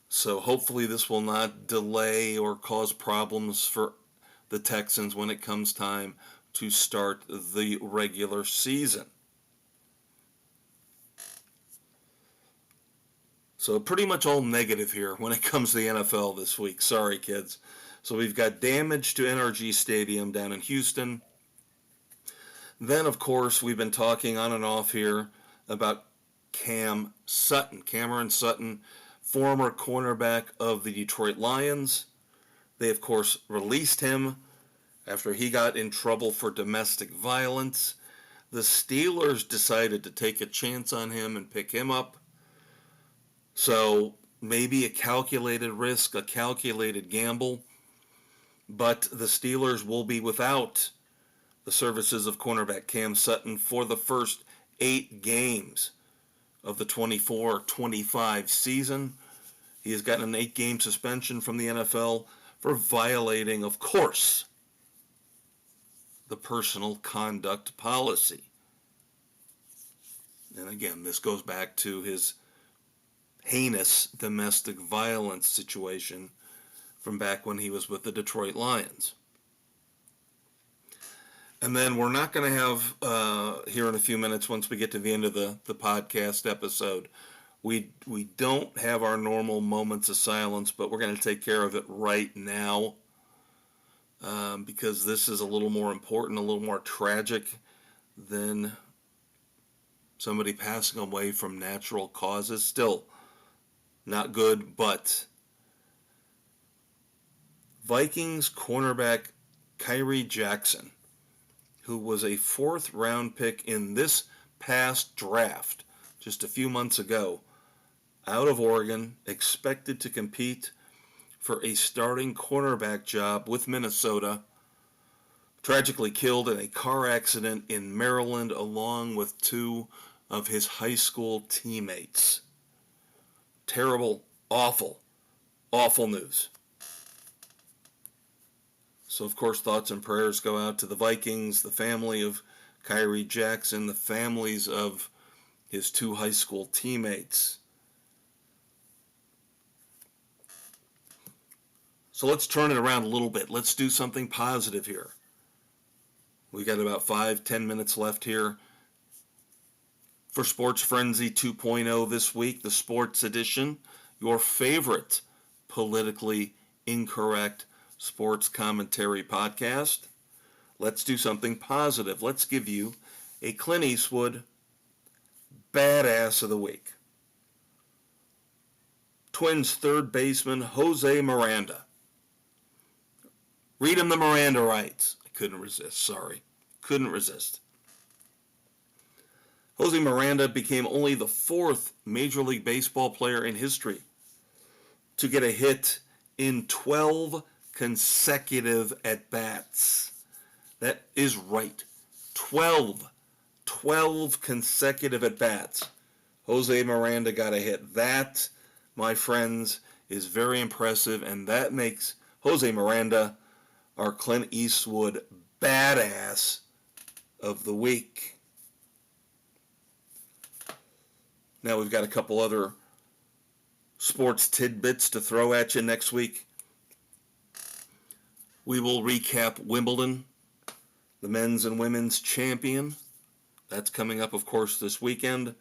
So hopefully this will not delay or cause problems for the Texans when it comes time to start the regular season. So pretty much all negative here when it comes to the NFL this week. Sorry, kids. So we've got damage to NRG Stadium down in Houston. Then, of course, we've been talking on and off here about Cameron Sutton, former cornerback of the Detroit Lions. They, of course, released him after he got in trouble for domestic violence. The Steelers decided to take a chance on him and pick him up. So maybe a calculated risk, a calculated gamble, but the Steelers will be without the services of cornerback Cam Sutton for the first 8 games of the 24-25 season. He has gotten an 8-game suspension from the NFL for violating, of course, the personal conduct policy. And again, this goes back to his heinous domestic violence situation from back when he was with the Detroit Lions. And then we're not going to have, here in a few minutes, once we get to the end of the podcast episode, we don't have our normal moments of silence, but we're going to take care of it right now because this is a little more important, a little more tragic than somebody passing away from natural causes. Still not good, but Vikings cornerback Kyrie Jackson, who was a 4th-round pick in this past draft just a few months ago, out of Oregon, expected to compete for a starting cornerback job with Minnesota, tragically killed in a car accident in Maryland along with 2 of his high school teammates. Terrible, awful news. So, of course, thoughts and prayers go out to the Vikings, the family of Kyrie Jackson, the families of his 2 high school teammates. So let's turn it around a little bit. Let's do something positive here. We got about 5-10 minutes left here for Sports Frenzy 2.0 this week, the sports edition, your favorite politically incorrect sports commentary podcast. Let's do something positive. Let's give you a Clint Eastwood Badass of the Week. Twins third baseman Jose Miranda. Read him the Miranda rights. I couldn't resist, Couldn't resist. Jose Miranda became only the 4th Major League Baseball player in history to get a hit in 12 consecutive at-bats. That is right. 12 consecutive at-bats. Jose Miranda got a hit. That, my friends, is very impressive, and that makes Jose Miranda our Clint Eastwood badass of the week. Now we've got a couple other sports tidbits to throw at you next week. We will recap Wimbledon, the men's and women's champion. That's coming up, of course, this weekend.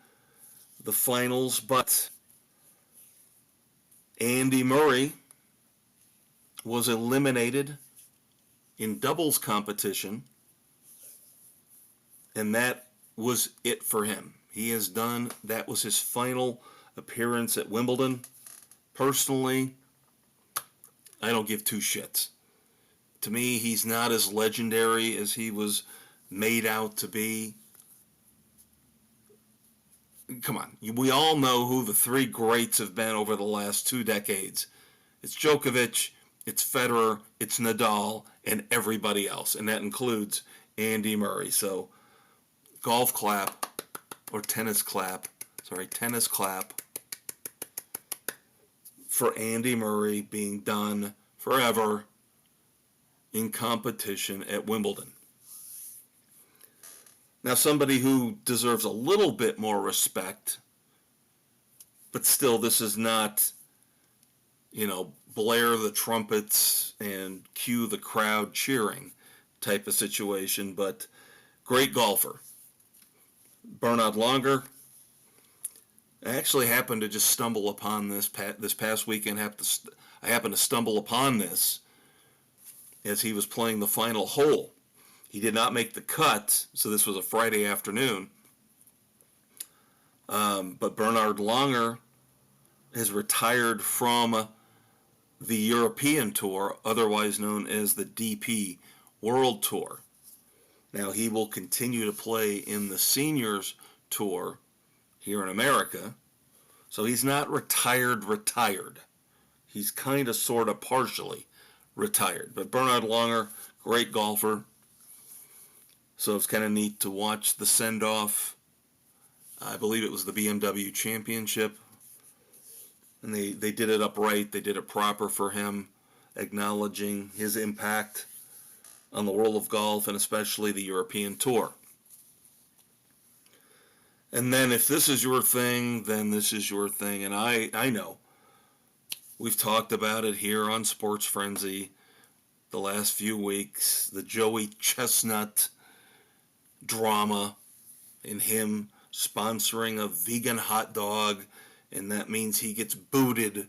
The finals, but Andy Murray was eliminated in doubles competition, and that was it for him. He is done. That was his final appearance at Wimbledon. Personally, I don't give two shits. To me, he's not as legendary as he was made out to be. Come on, we all know who the three greats have been over the last 2 decades. It's Djokovic, it's Federer, it's Nadal, and everybody else, and that includes Andy Murray. So, golf clap, or tennis clap for Andy Murray being done forever in competition at Wimbledon. Now, somebody who deserves a little bit more respect, but still, this is not, blare the trumpets and cue the crowd cheering type of situation, but great golfer. Bernhard Langer. I actually happened to just stumble upon this past weekend. I happened to stumble upon this as he was playing the final hole. He did not make the cut, so this was a Friday afternoon. But Bernhard Langer has retired from the European Tour, otherwise known as the DP World Tour. Now, he will continue to play in the Seniors Tour here in America, so he's not retired. He's kind of, sort of, partially retired. But Bernhard Langer, great golfer. So it's kind of neat to watch the send-off. I believe it was the BMW Championship. And they did it upright. They did it proper for him, acknowledging his impact on the world of golf and especially the European Tour. And then if this is your thing, then this is your thing. And I know. We've talked about it here on Sports Frenzy the last few weeks. The Joey Chestnut drama in him sponsoring a vegan hot dog, and that means he gets booted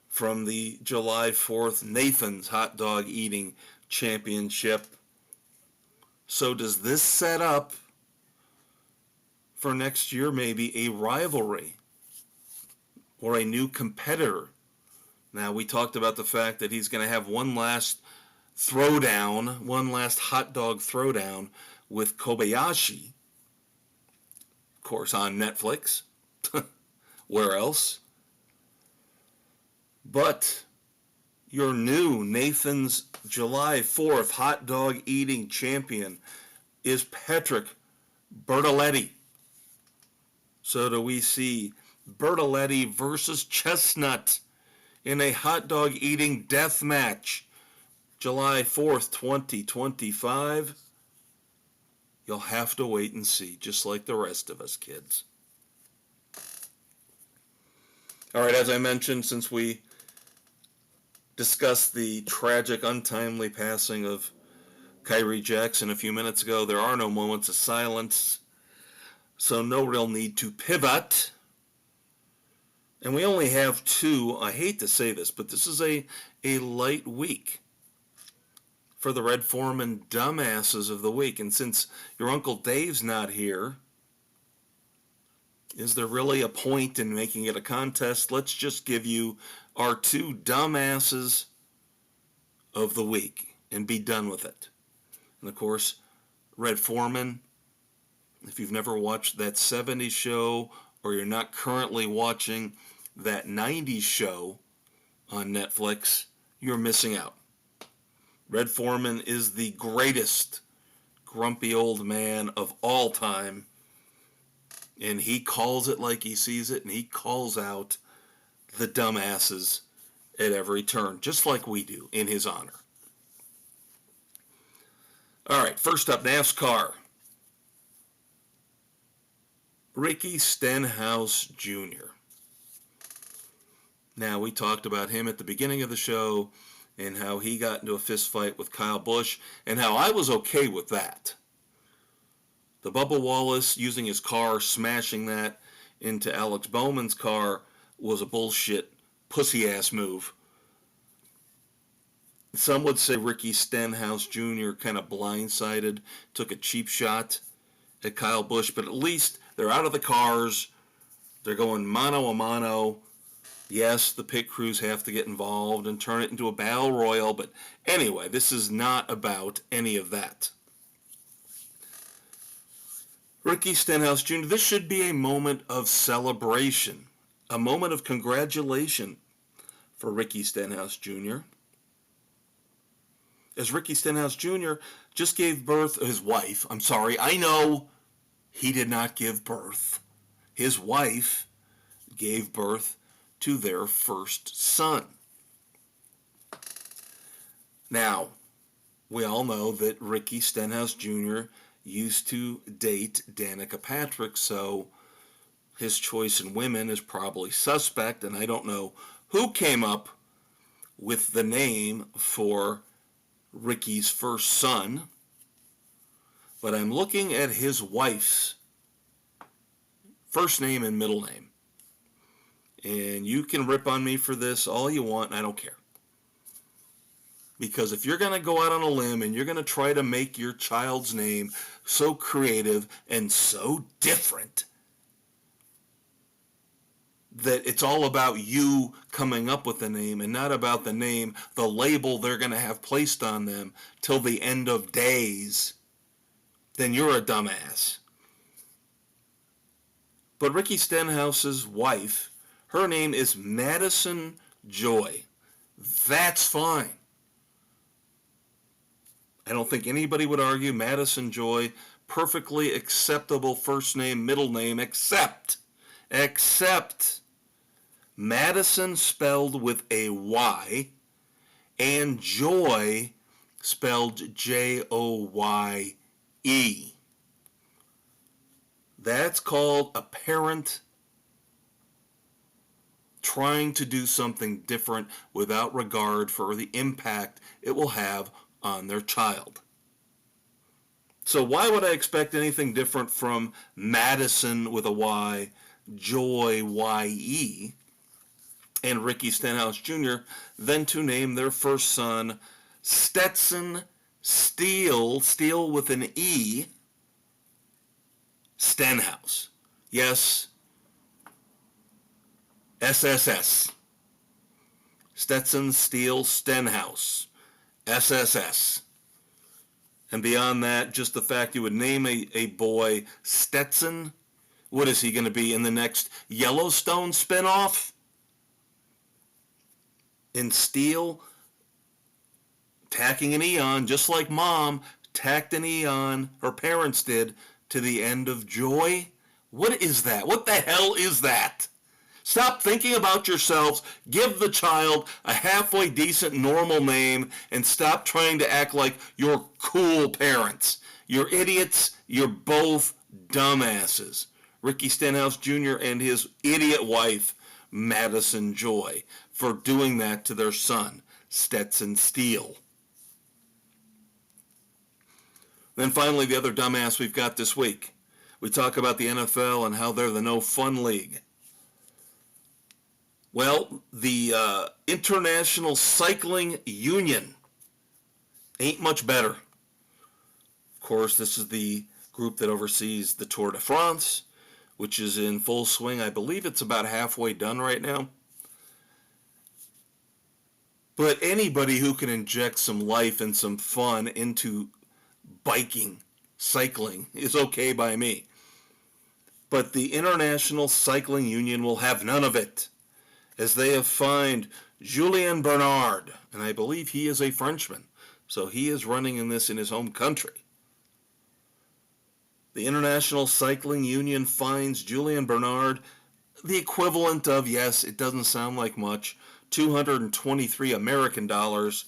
from the July 4th Nathan's Hot Dog Eating Championship. So does this set up for next year maybe a rivalry or a new competitor? Now, we talked about the fact that he's going to have one last hot dog throwdown with Kobayashi, of course, on Netflix. Where else? But your new Nathan's July 4th hot dog eating champion is Patrick Bertoletti. So do we see Bertoletti versus Chestnut in a hot dog eating death match July 4th, 2025? You'll have to wait and see, just like the rest of us kids. All right, as I mentioned, since we discussed the tragic, untimely passing of Kyrie Jackson a few minutes ago, there are no moments of silence, so no real need to pivot. And we only have 2, I hate to say this, but this is a light week for the Red Foreman dumbasses of the week. And since your Uncle Dave's not here, is there really a point in making it a contest? Let's just give you our 2 dumbasses of the week and be done with it. And of course, Red Foreman, if you've never watched that 70s show or you're not currently watching that 90s show on Netflix, you're missing out. Red Foreman is the greatest grumpy old man of all time, and he calls it like he sees it, and he calls out the dumbasses at every turn, just like we do, in his honor. All right, first up, NASCAR. Ricky Stenhouse Jr. Now, we talked about him at the beginning of the show and how he got into a fist fight with Kyle Busch and how I was okay with that. The Bubba Wallace using his car, smashing that into Alex Bowman's car was a bullshit, pussy-ass move. Some would say Ricky Stenhouse Jr. kind of blindsided, took a cheap shot at Kyle Busch, but at least they're out of the cars. They're going mano a mano. Yes, the pit crews have to get involved and turn it into a battle royal, but anyway, this is not about any of that. Ricky Stenhouse Jr., this should be a moment of celebration, a moment of congratulation for Ricky Stenhouse Jr. As Ricky Stenhouse Jr. just gave birth, I know he did not give birth. His wife gave birth to their first son. Now, we all know that Ricky Stenhouse Jr. used to date Danica Patrick, so his choice in women is probably suspect, and I don't know who came up with the name for Ricky's first son, but I'm looking at his wife's first name and middle name. And you can rip on me for this all you want, and I don't care. Because if you're going to go out on a limb and you're going to try to make your child's name so creative and so different that it's all about you coming up with the name and not about the name, the label they're going to have placed on them till the end of days, then you're a dumbass. But Ricky Stenhouse's wife, her name is Madison Joy. That's fine. I don't think anybody would argue Madison Joy, perfectly acceptable first name, middle name, except Madison spelled with a Y and Joy spelled Joye. That's called a parent trying to do something different without regard for the impact it will have on their child. So why would I expect anything different from Madison with a Y, Joy, Y-E, and Ricky Stenhouse Jr. than to name their first son Stetson Steele with an E, Stenhouse. Yes, SSS. Stetson Steele Stenhouse. SSS. And beyond that, just the fact you would name a boy Stetson, what is he going to be in the next Yellowstone spinoff? In Steele, tacking an E on, just like Mom tacked an E on, her parents did, to the end of Joy? What is that? What the hell is that? Stop thinking about yourselves, give the child a halfway decent normal name, and stop trying to act like you're cool parents. You're idiots, you're both dumbasses. Ricky Stenhouse Jr. and his idiot wife, Madison Joy, for doing that to their son, Stetson Steele. Then finally, the other dumbass we've got this week. We talk about the NFL and how they're the no-fun league. Well, the International Cycling Union ain't much better. Of course, this is the group that oversees the Tour de France, which is in full swing. I believe it's about halfway done right now. But anybody who can inject some life and some fun into biking, cycling, is okay by me. But the International Cycling Union will have none of it, as they have fined Julien Bernard, and I believe he is a Frenchman, So he is running in this in his home country. The International Cycling Union fines Julian Bernhard the equivalent of, yes, it doesn't sound like much, 223 American dollars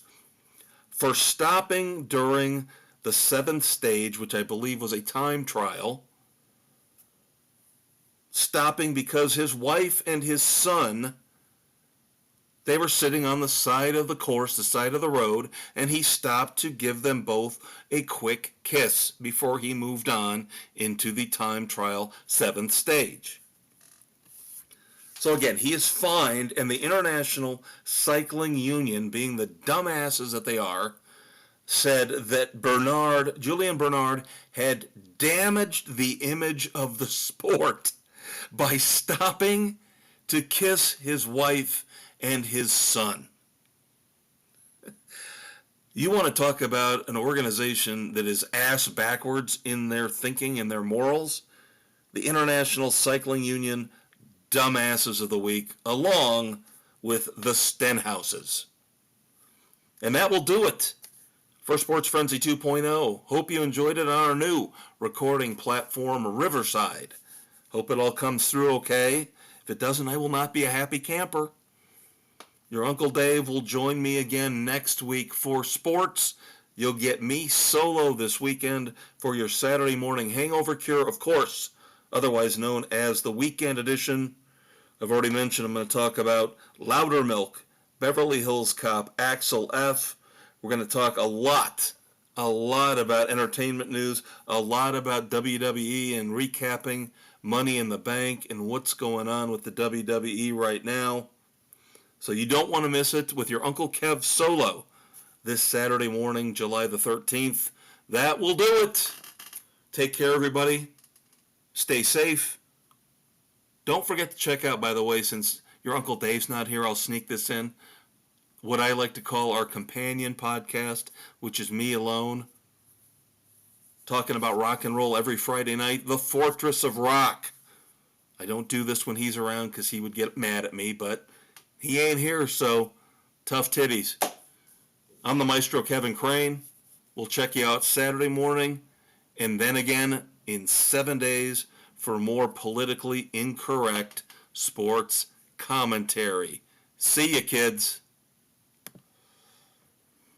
for stopping during the 7th stage, which I believe was a time trial, stopping because his wife and his son, they were sitting on the side of the course, the side of the road, and he stopped to give them both a quick kiss before he moved on into the time trial 7th stage. So again, he is fined, and the International Cycling Union, being the dumbasses that they are, said that Julian Bernhard, had damaged the image of the sport by stopping to kiss his wife and his son. You want to talk about an organization that is ass backwards in their thinking and their morals? The International Cycling Union dumbasses of the week, along with the Stenhouses. And that will do it for Sports Frenzy 2.0. Hope you enjoyed it on our new recording platform, Riverside. Hope it all comes through okay. If it doesn't, I will not be a happy camper. Your Uncle Dave will join me again next week for sports. You'll get me solo this weekend for your Saturday morning hangover cure, of course, otherwise known as the weekend edition. I've already mentioned I'm going to talk about Loudermilk, Beverly Hills Cop, Axel F. We're going to talk a lot about entertainment news, a lot about WWE and recapping Money in the Bank and what's going on with the WWE right now. So you don't want to miss it with your Uncle Kev solo this Saturday morning, July the 13th. That will do it. Take care, everybody. Stay safe. Don't forget to check out, by the way, since your Uncle Dave's not here, I'll sneak this in, what I like to call our companion podcast, which is me alone, talking about rock and roll every Friday night, The Fortress of Rock. I don't do this when he's around because he would get mad at me, but he ain't here, so tough titties. I'm the Maestro Kevin Crane. We'll check you out Saturday morning, and then again in 7 days for more politically incorrect sports commentary. See you, kids.